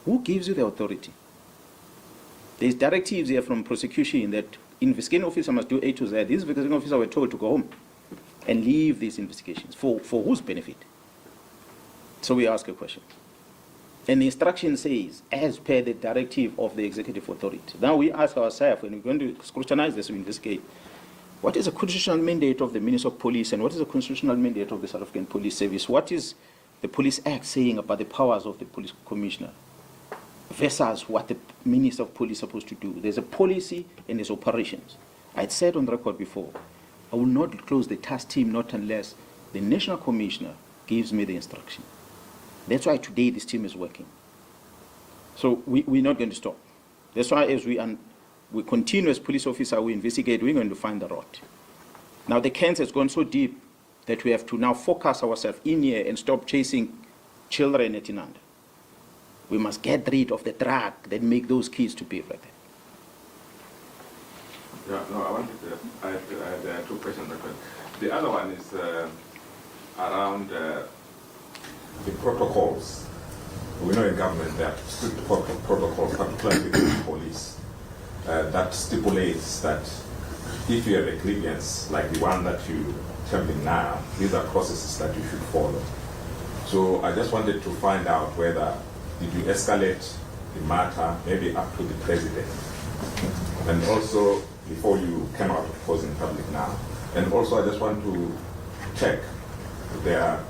Who gives you the authority? There's directives here from prosecution that investigating officer must do A to Z. These investigating officers were told to go home and leave these investigations. For whose benefit? So we ask a question. And the instruction says, as per the directive of the executive authority. Now we ask ourselves, when we're going to scrutinize this, we investigate, what is the constitutional mandate of the Minister of Police and what is the constitutional mandate of the South African Police Service? What is the Police Act saying about the powers of the Police Commissioner versus what the Minister of Police is supposed to do? There's a policy and there's operations. I had said on the record before, I will not close the task team not unless the National Commissioner gives me the instruction. That's why today this team is working. So we're not going to stop. That's why as we continue as police officer, we investigate, we're going to find the rot. Now the cancer has gone so deep that we have to now focus ourselves in here and stop chasing children at Inanda. We must get rid of the drug that make those kids to behave like that. Yeah, no, I had two questions. The other one is around the protocols. We know in government there are strict protocols, particularly with the police, that stipulates that if you have a grievance like the one that you're having now, these are processes that you should follow. So I just wanted to find out whether did you escalate the matter maybe up to the president, and also before you came out of course in public now. And also I just want to check, there are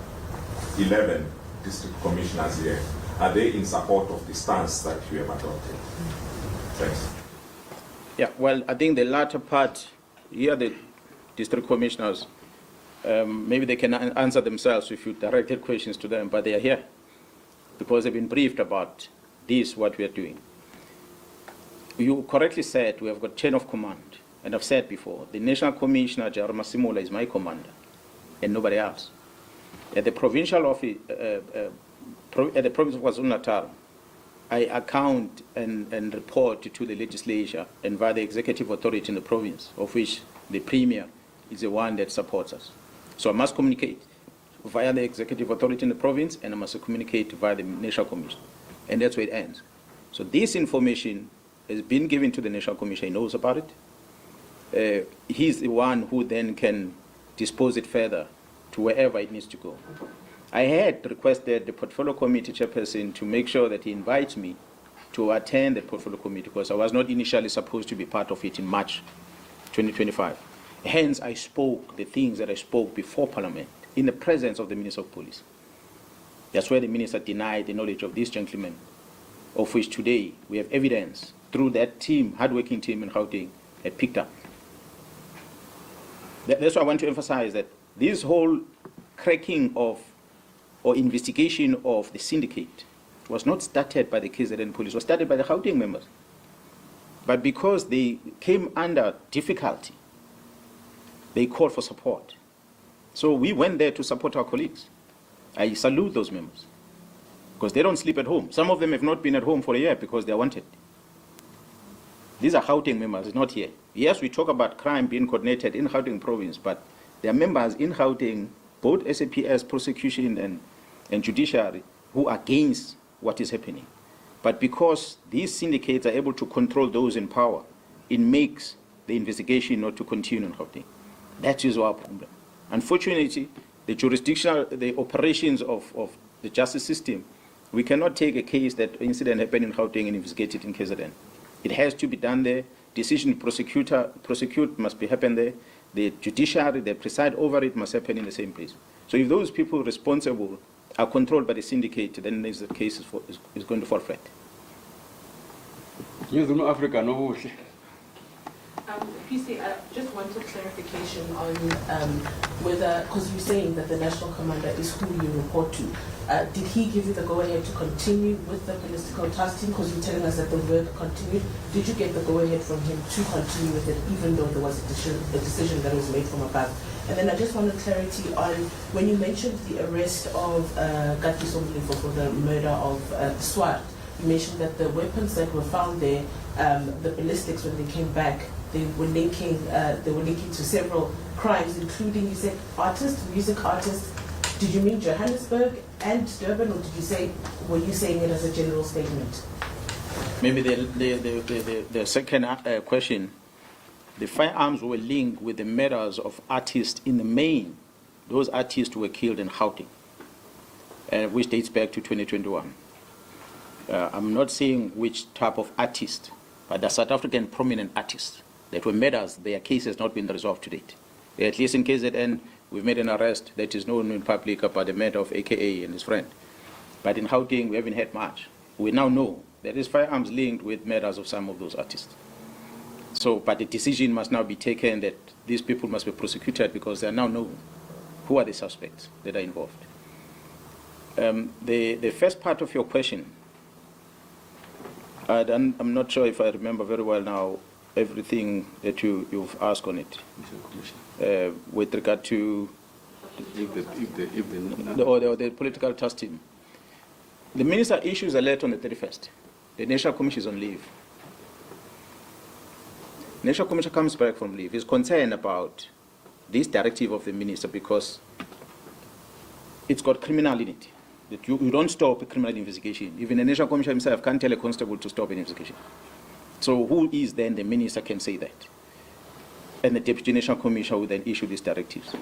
11 district commissioners here. Are they in support of the stance that you have adopted? Thanks. Yeah, well, I think the latter part, here the district commissioners, maybe they can answer themselves if you directed questions to them, but they are here because they've been briefed about this, what we are doing. You correctly said we have got chain of command, and I've said before, the National Commissioner, Jar Masimola, is my commander, and nobody else. At the provincial office, at the province of KwaZulu-Natal, I account and report to the legislature and via the executive authority in the province, of which the Premier is the one that supports us. So I must communicate via the executive authority in the province, and I must communicate via the National Commission. And that's where it ends. So this information has been given to the National Commission. He knows about it. He's the one who then can dispose it further to wherever it needs to go. I had requested the portfolio committee chairperson to make sure that he invites me to attend the portfolio committee because I was not initially supposed to be part of it in March 2025. Hence, I spoke the things that I spoke before Parliament in the presence of the Minister of Police. That's where the Minister denied the knowledge of this gentleman, of which today we have evidence through that team, hard-working team in Gauteng, had picked up. That's why I want to emphasize that this whole cracking of or investigation of the syndicate was not started by the KZN police, was started by the Gauteng members. But because they came under difficulty, they called for support. So we went there to support our colleagues. I salute those members because they don't sleep at home. Some of them have not been at home for a year because they are wanted. These are Gauteng members, not here. Yes, we talk about crime being coordinated in Gauteng province, but there are members in Gauteng, both SAPS, prosecution and judiciary, who are against what is happening. But because these syndicates are able to control those in power, it makes the investigation not to continue in Gauteng. That is our problem. Unfortunately, the operations of the justice system, we cannot take a case that incident happened in Gauteng and investigate it in KZN. It has to be done there. Decision to prosecute must be happen there. The judiciary, the preside over it must happen in the same place. So if those people responsible are controlled by the syndicate, then the case is going to fall flat. Africa, no. PC, I just wanted clarification on whether, because you're saying that the national commander is who you report to, did he give you the go-ahead to continue with the political task team? Because you're telling us that the work continued. Did you get the go-ahead from him to continue with it, even though there was a decision that was made from above? And then I just wanted clarity on when you mentioned the arrest of Katiso Mkhwanazi for the murder of Swart. You mentioned that the weapons that were found there, the ballistics, when they came back, they were linking to several crimes, including, you said, artists, music artists. Did you mean Johannesburg and Durban, or were you saying it as a general statement? Maybe the second question. The firearms were linked with the murders of artists in the main. Those artists were killed in Gauteng, which dates back to 2021. I'm not saying which type of artist, but the South African prominent artists that were murders, their case has not been resolved to date. At least in KZN, we've made an arrest that is known in public about the murder of AKA and his friend. But in Gauteng, we haven't had much. We now know there is firearms linked with murders of some of those artists. So, but the decision must now be taken that these people must be prosecuted because they are now known who are the suspects that are involved. The first part of your question, I'm not sure if I remember very well now everything that you've asked on it. With regard to the political task team. The minister issues a letter on the 31st. The National Commission is on leave. National Commission comes back from leave. He's concerned about this directive of the minister because it's got criminal in it. That you don't stop a criminal investigation. Even the National Commission himself can't tell a constable to stop an investigation. So who is then the minister can say that? And the Deputy National Commissioner will then issue these directives.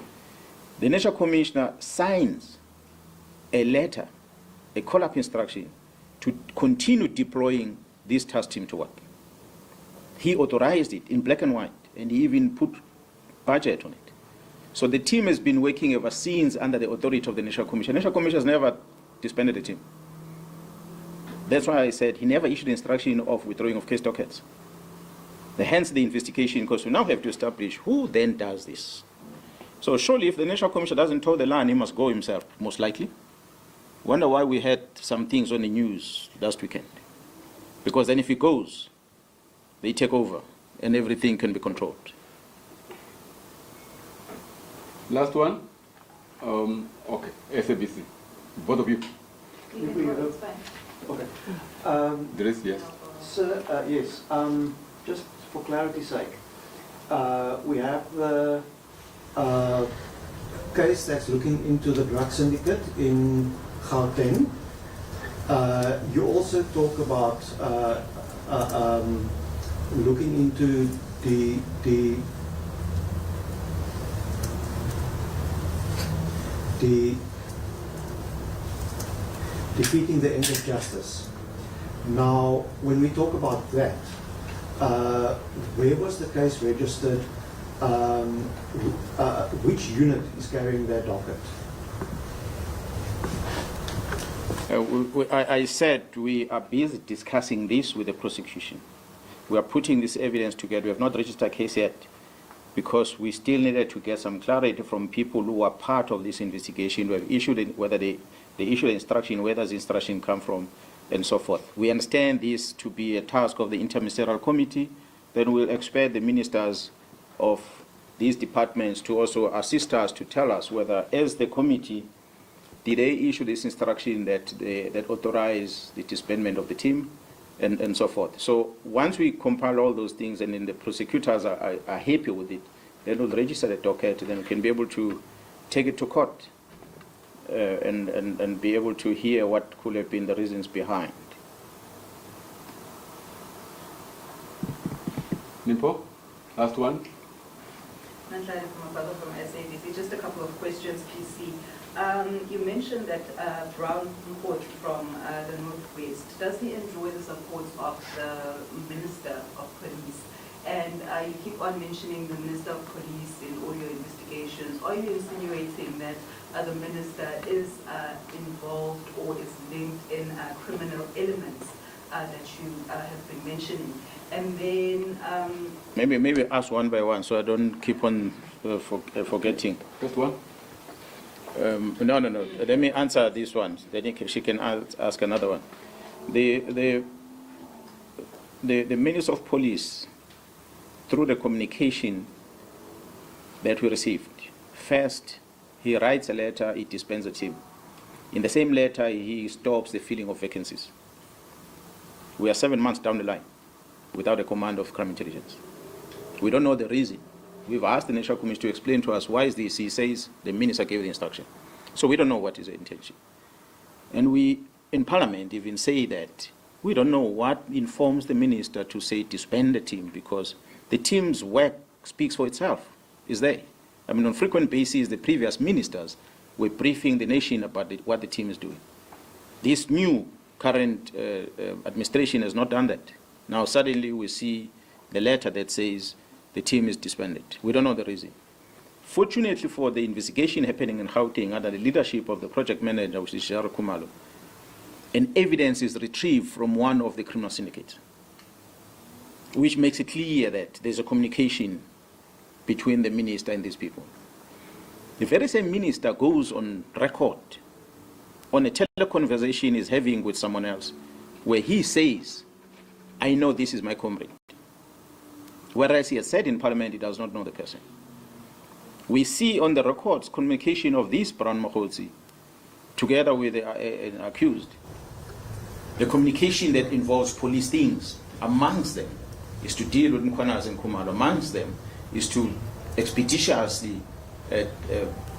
The National Commissioner signs a letter, a call-up instruction, to continue deploying this task team to work. He authorized it in black and white, and he even put budget on it. So the team has been working ever since under the authority of the National Commission. The National Commission has never disbanded the team. That's why I said he never issued the instruction of withdrawing of case dockets. Hence the investigation, because we now have to establish who then does this. So surely if the National Commission doesn't toe the line, he must go himself, most likely. Wonder why we had some things on the news last weekend. Because then if he goes, they take over and everything can be controlled. Last one. Okay, SABC. Both of you. Okay. There is, yes. Sir, yes. Just for clarity's sake, we have the case that's looking into the drug syndicate in Gauteng. You also talk about looking into the defeating the end of justice. Now, when we talk about that, where was the case registered? Which unit is carrying that docket? I said we are busy discussing this with the prosecution. We are putting this evidence together. We have not registered a case yet because we still needed to get some clarity from people who are part of this investigation, who have issued whether they issue the instruction, where does the instruction come from, and so forth. We understand this to be a task of the interministerial committee. Then we'll expect the ministers of these departments to also assist us to tell us whether, as the committee, did they issue this instruction that authorize the disbandment of the team, and so forth. So once we compile all those things and then the prosecutors are happy with it, then we'll register the docket, then we can be able to take it to court and be able to hear what could have been the reasons behind. Nimpo, last one. Nhlanhla Mkhwanazi from SABC. Just a couple of questions, PC. You mentioned that Brown report from the Northwest. Does he enjoy the support of the Minister of Police? And you keep on mentioning the Minister of Police in all your investigations. Are you insinuating that the Minister is involved or is linked in criminal elements that you have been mentioning? And then maybe ask one by one so I don't keep on forgetting. First one. No. Let me answer this one. Then she can ask another one. The Minister of Police, through the communication that we received, first he writes a letter, he disbands the team. In the same letter, he stops the filling of vacancies. We are 7 months down the line without a command of crime intelligence. We don't know the reason. We've asked the National Commission to explain to us why is this. He says the minister gave the instruction. So we don't know what is the intention. And we, in Parliament, even say that we don't know what informs the minister to say disband the team, because the team's work speaks for itself, is there. I mean, on frequent basis, the previous ministers were briefing the nation about what the team is doing. This new current administration has not done that. Now suddenly we see the letter that says the team is disbanded. We don't know the reason. Fortunately for the investigation happening in Gauteng under the leadership of the project manager, which is Jaro Kumalo, an evidence is retrieved from one of the criminal syndicates, which makes it clear that there's a communication between the minister and these people. The very same minister goes on record on a teleconversation he's having with someone else, where he says, I know this is my comrade. Whereas he has said in Parliament he does not know the person. We see on the records communication of this Brown Mkhwanazi together with an accused. The communication that involves police things amongst them is to deal with Mkhwanazi and Khumalo. Amongst them is to expeditiously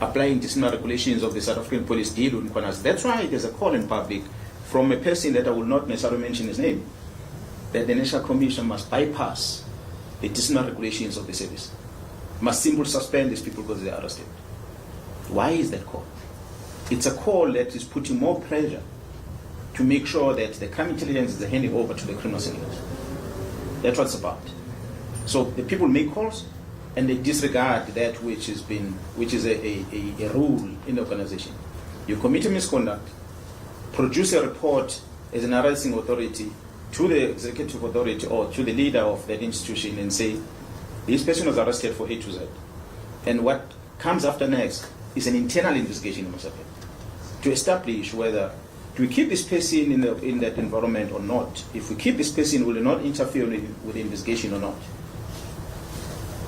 applying disciplinary regulations of the South African police deal with Mkhwanazi. That's why there's a call in public from a person that I will not necessarily mention his name, that the National Commission must bypass the disciplinary regulations of the service, must simply suspend these people because they are arrested. Why is that call? It's a call that is putting more pressure to make sure that the crime intelligence is handed over to the criminal syndicate. That's what it's about. So the people make calls and they disregard that which is a rule in the organization. You commit a misconduct, produce a report as an arresting authority to the executive authority or to the leader of that institution and say, this person was arrested for A to Z. And what comes after next is an internal investigation to establish whether do we keep this person in that environment or not. If we keep this person, will it not interfere with the investigation or not?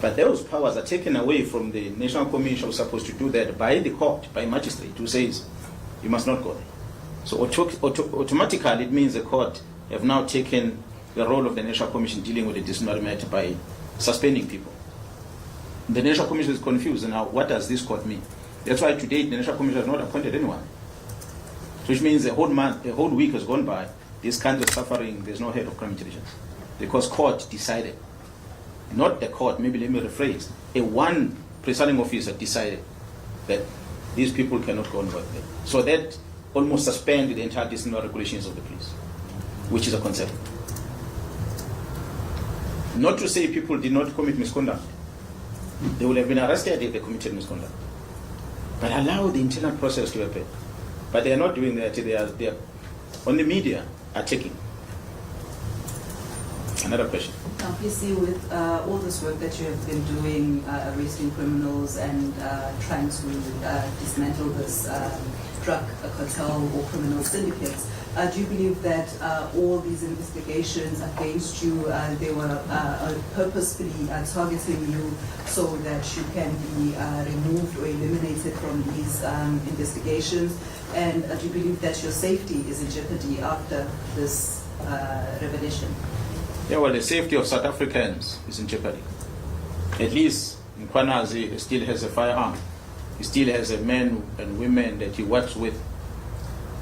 But those powers are taken away from the National Commission who's supposed to do that by the court, by magistrate, who says you must not go there. So automatically it means the court have now taken the role of the National Commission dealing with the disciplinary matter by suspending people. The National Commission is confused now. What does this court mean? That's why today the National Commission has not appointed anyone. Which means a whole month, a whole week has gone by. This kind of suffering, there's no head of crime intelligence, because court decided, not the court. Maybe let me rephrase: one presiding officer decided that these people cannot go and work there. So that almost suspended the entire disciplinary regulations of the police, which is a concern. Not to say people did not commit misconduct. They would have been arrested if they committed misconduct. But allow the internal process to happen. But they are not doing that. They are on the media are taking. Another question. Now, please see, with all this work that you have been doing, arresting criminals and trying to dismantle this drug cartel or criminal syndicates, do you believe that all these investigations against you, they were purposefully targeting you so that you can be removed or eliminated from these investigations? And do you believe that your safety is in jeopardy after this revelation? Yeah, well, the safety of South Africans is in jeopardy. At least Mkhwanazi still has a firearm. He still has a men and women that he works with.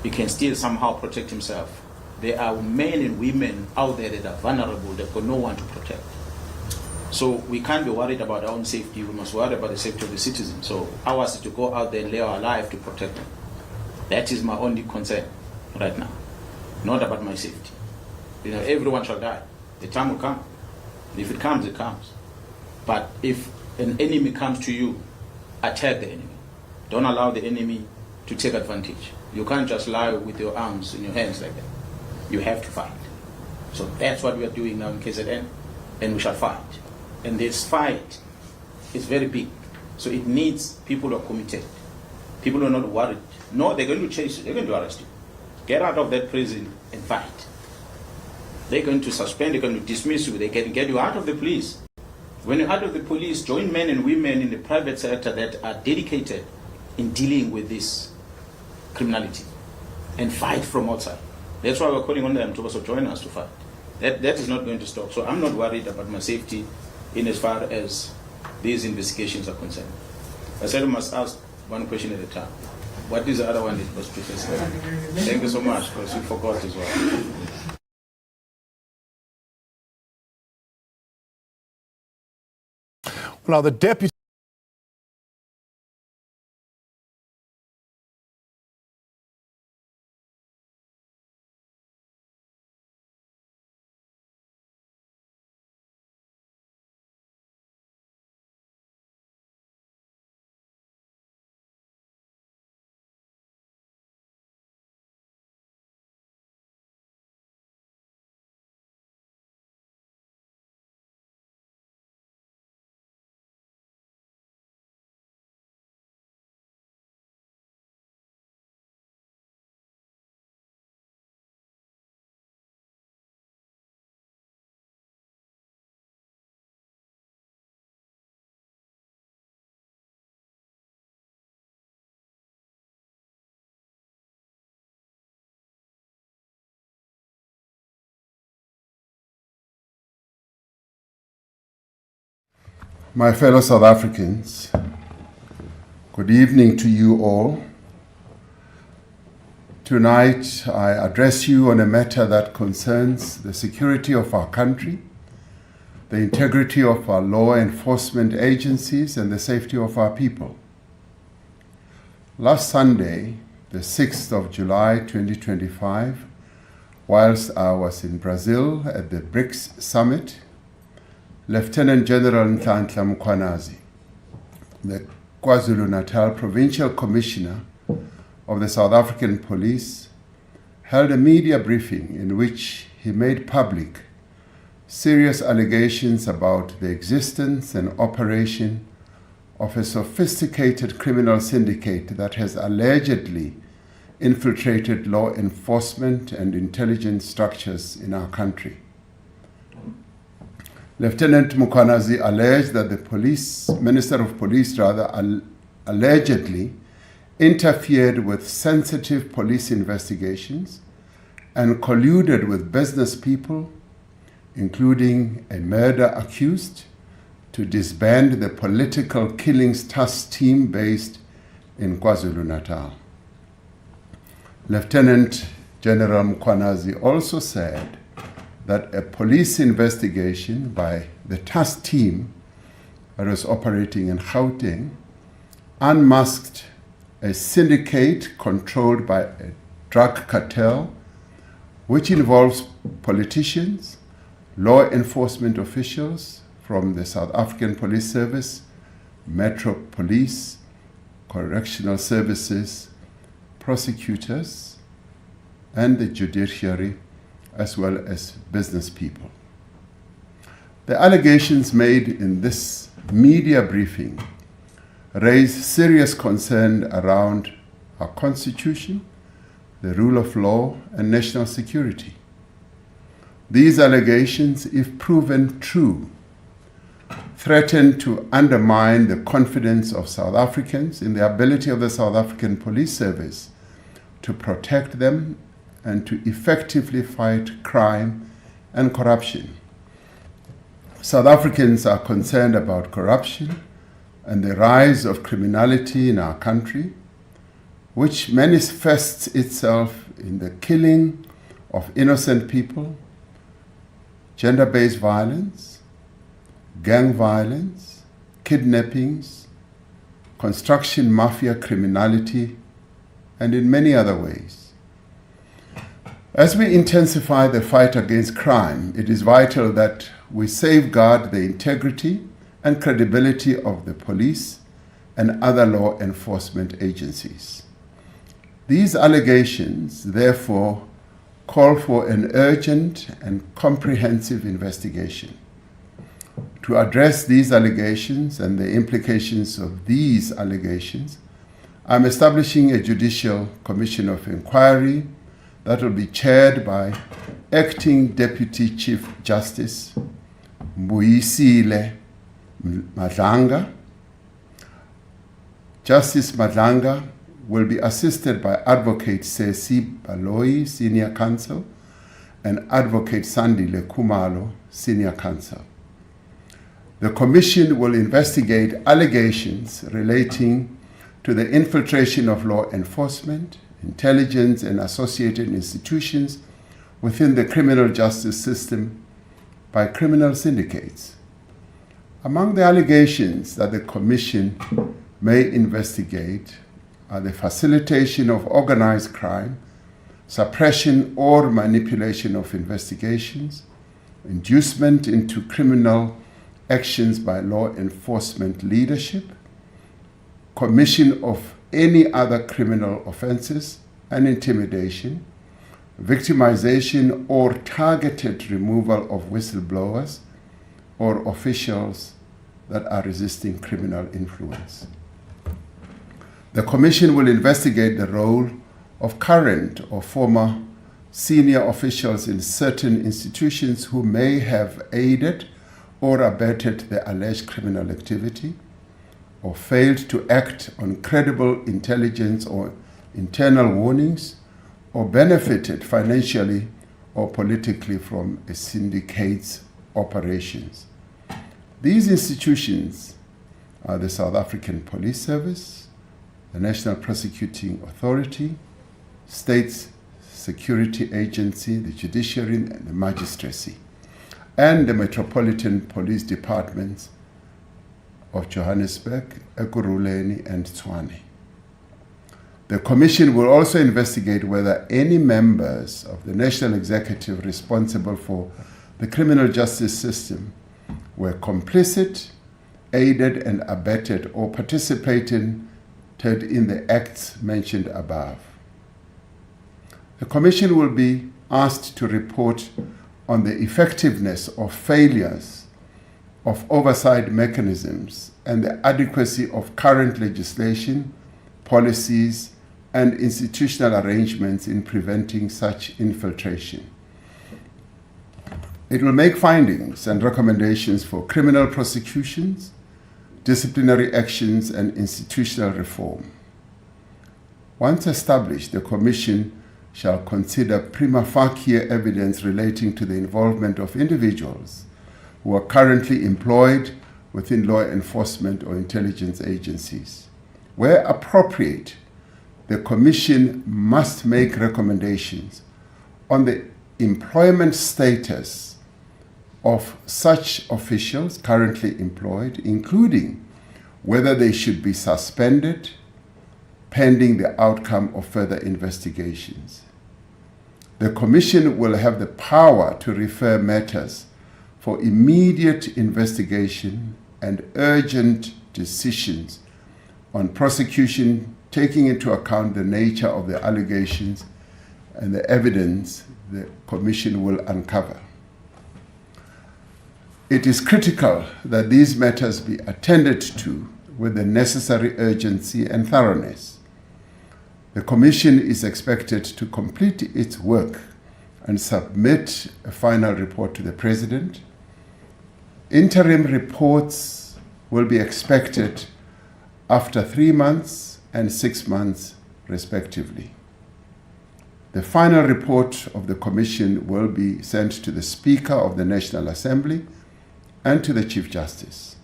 He can still somehow protect himself. There are men and women out there that are vulnerable, that got no one to protect. So we can't be worried about our own safety. We must worry about the safety of the citizens. So ours is to go out there and lay our life to protect them. That is my only concern right now. Not about my safety. You know, everyone shall die. The time will come. If it comes, it comes. But if an enemy comes to you, attack the enemy. Don't allow the enemy to take advantage. You can't just lie with your arms in your hands like that. You have to fight. So that's what we are doing now in KZN, and we shall fight. And this fight is very big. So it needs people who are committed. People who are not worried. No, they're going to chase you. They're going to arrest you. Get out of that prison and fight. They're going to suspend, they're going to dismiss you, they can get you out of the police. When you're out of the police, join men and women in the private sector that are dedicated in dealing with this criminality and fight from outside. That's why we're calling on them to also join us to fight. That is not going to stop. So I'm not worried about my safety in as far as these investigations are concerned. I said I must ask one question at a time. What is the other one that was Professor? Thank you so much, because you forgot as well. Now, the deputy My fellow South Africans, good evening to you all. Tonight, I address you on a matter that concerns the security of our country, the integrity of our law enforcement agencies, and the safety of our people. Last Sunday, the 6th of July 2025, whilst I was in Brazil at the BRICS Summit, Lieutenant General Nhlanhla Mkhwanazi, the KwaZulu-Natal Provincial Commissioner of the South African Police, held a media briefing in which he made public serious allegations about the existence and operation of a sophisticated criminal syndicate that has allegedly infiltrated law enforcement and intelligence structures in our country. Lieutenant Mkhwanazi alleged that the Minister of Police allegedly interfered with sensitive police investigations and colluded with business people, including a murder accused, to disband the political killings task team based in KwaZulu-Natal. Lieutenant General Mkhwanazi also said that a police investigation by the task team that was operating in Gauteng unmasked a syndicate controlled by a drug cartel, which involves politicians, law enforcement officials from the South African Police Service, Metro Police, correctional services, prosecutors, and the judiciary, as well as business people. The allegations made in this media briefing raise serious concern around our Constitution, the rule of law, and national security. These allegations, if proven true, threaten to undermine the confidence of South Africans in the ability of the South African Police Service to protect them and to effectively fight crime and corruption. South Africans are concerned about corruption and the rise of criminality in our country, which manifests itself in the killing of innocent people, gender-based violence, gang violence, kidnappings, construction mafia criminality, and in many other ways. As we intensify the fight against crime, it is vital that we safeguard the integrity and credibility of the police and other law enforcement agencies. These allegations, therefore, call for an urgent and comprehensive investigation. To address these allegations and the implications of these allegations, I'm establishing a Judicial Commission of Inquiry that will be chaired by Acting Deputy Chief Justice Mbuyisile Madlanga. Justice Madlanga will be assisted by Advocate Sesi Baloyi, Senior Counsel, and Advocate Sandile Khumalo, Senior Counsel. The Commission will investigate allegations relating to the infiltration of law enforcement, intelligence, and associated institutions within the criminal justice system by criminal syndicates. Among the allegations that the Commission may investigate are the facilitation of organized crime, suppression or manipulation of investigations, inducement into criminal actions by law enforcement leadership, commission of any other criminal offenses, and intimidation, victimization or targeted removal of whistleblowers or officials that are resisting criminal influence. The Commission will investigate the role of current or former senior officials in certain institutions who may have aided or abetted the alleged criminal activity, or failed to act on credible intelligence or internal warnings, or benefited financially or politically from a syndicate's operations. These institutions are the South African Police Service, the National Prosecuting Authority, State Security Agency, the Judiciary and the Magistracy, and the Metropolitan Police Departments of Johannesburg, Ekurhuleni, and Tshwane. The Commission will also investigate whether any members of the National Executive responsible for the criminal justice system were complicit, aided and abetted, or participated in the acts mentioned above. The Commission will be asked to report on the effectiveness or failures of oversight mechanisms and the adequacy of current legislation, policies, and institutional arrangements in preventing such infiltration. It will make findings and recommendations for criminal prosecutions, disciplinary actions, and institutional reform. Once established, the Commission shall consider prima facie evidence relating to the involvement of individuals who are currently employed within law enforcement or intelligence agencies. Where appropriate, the Commission must make recommendations on the employment status of such officials currently employed, including whether they should be suspended pending the outcome of further investigations. The Commission will have the power to refer matters for immediate investigation and urgent decisions on prosecution, taking into account the nature of the allegations and the evidence the Commission will uncover. It is critical that these matters be attended to with the necessary urgency and thoroughness. The Commission is expected to complete its work and submit a final report to the President. Interim reports will be expected after 3 months and 6 months, respectively. The final report of the Commission will be sent to the Speaker of the National Assembly and to the Chief Justice.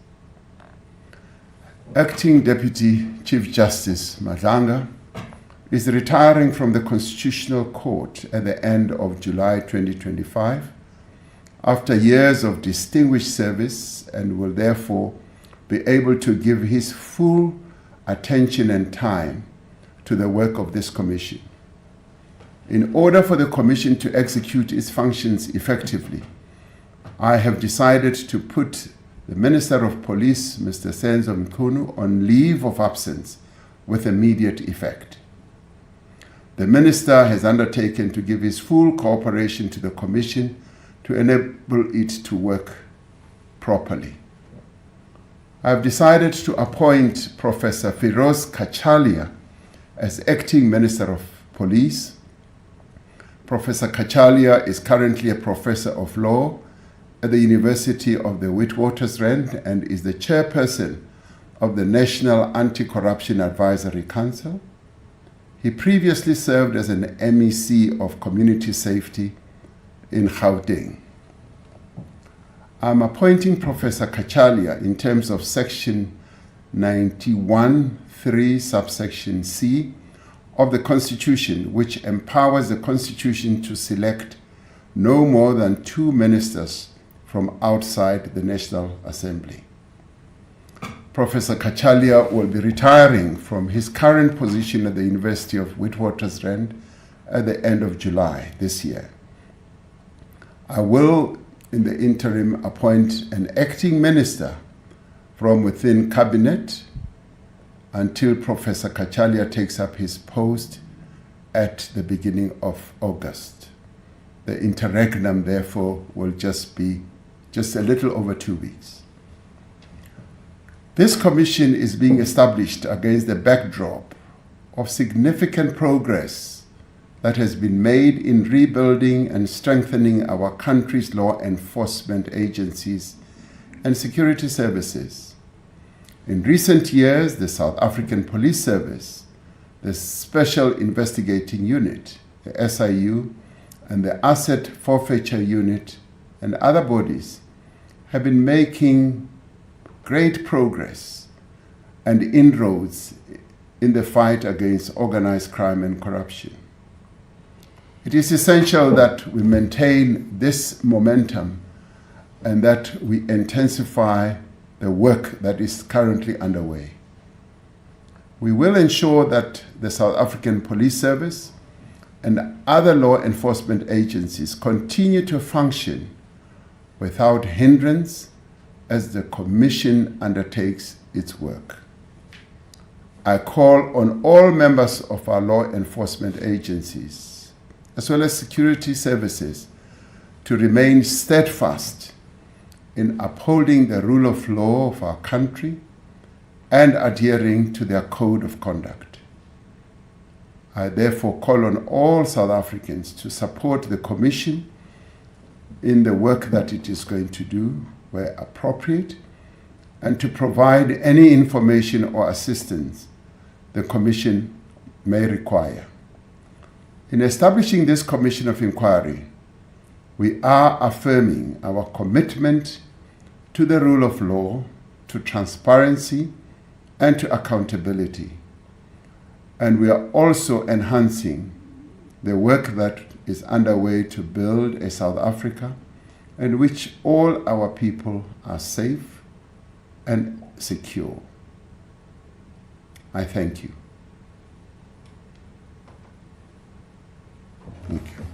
Acting Deputy Chief Justice Nhlanhla is retiring from the Constitutional Court at the end of July 2025 after years of distinguished service, and will therefore be able to give his full attention and time to the work of this Commission. In order for the Commission to execute its functions effectively, I have decided to put the Minister of Police, Mr. Senzo Mkhunu, on leave of absence with immediate effect. The Minister has undertaken to give his full cooperation to the Commission to enable it to work properly. I have decided to appoint Professor Firoz Kachalia as Acting Minister of Police. Professor Kachalia is currently a Professor of Law at the University of the Witwatersrand and is the chairperson of the National Anti-Corruption Advisory Council. He previously served as an MEC of Community Safety in Gauteng. I'm appointing Professor Kachalia in terms of Section 91(3) subsection C of the Constitution, which empowers the Constitution to select no more than 2 ministers from outside the National Assembly. Professor Kachalia will be retiring from his current position at the University of Witwatersrand at the end of July this year. I will, in the interim, appoint an acting minister from within Cabinet until Professor Kachalia takes up his post at the beginning of August. The interregnum, therefore, will just be a little over 2 weeks. This Commission is being established against the backdrop of significant progress that has been made in rebuilding and strengthening our country's law enforcement agencies and security services. In recent years, the South African Police Service, the Special Investigating Unit, the SIU, and the Asset Forfeiture Unit and other bodies have been making great progress and inroads in the fight against organized crime and corruption. It is essential that we maintain this momentum and that we intensify the work that is currently underway. We will ensure that the South African Police Service and other law enforcement agencies continue to function without hindrance as the Commission undertakes its work. I call on all members of our law enforcement agencies, as well as security services, to remain steadfast in upholding the rule of law of our country and adhering to their code of conduct. I therefore call on all South Africans to support the Commission in the work that it is going to do where appropriate, and to provide any information or assistance the Commission may require. In establishing this Commission of Inquiry, we are affirming our commitment to the rule of law, to transparency, and to accountability. And we are also enhancing the work that is underway to build a South Africa in which all our people are safe and secure. I thank you. Thank you.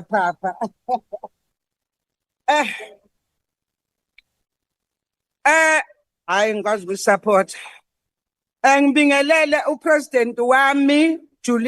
Papa. Hayi ngikwazi ukusupport. Ngibingelele upresident wami Julia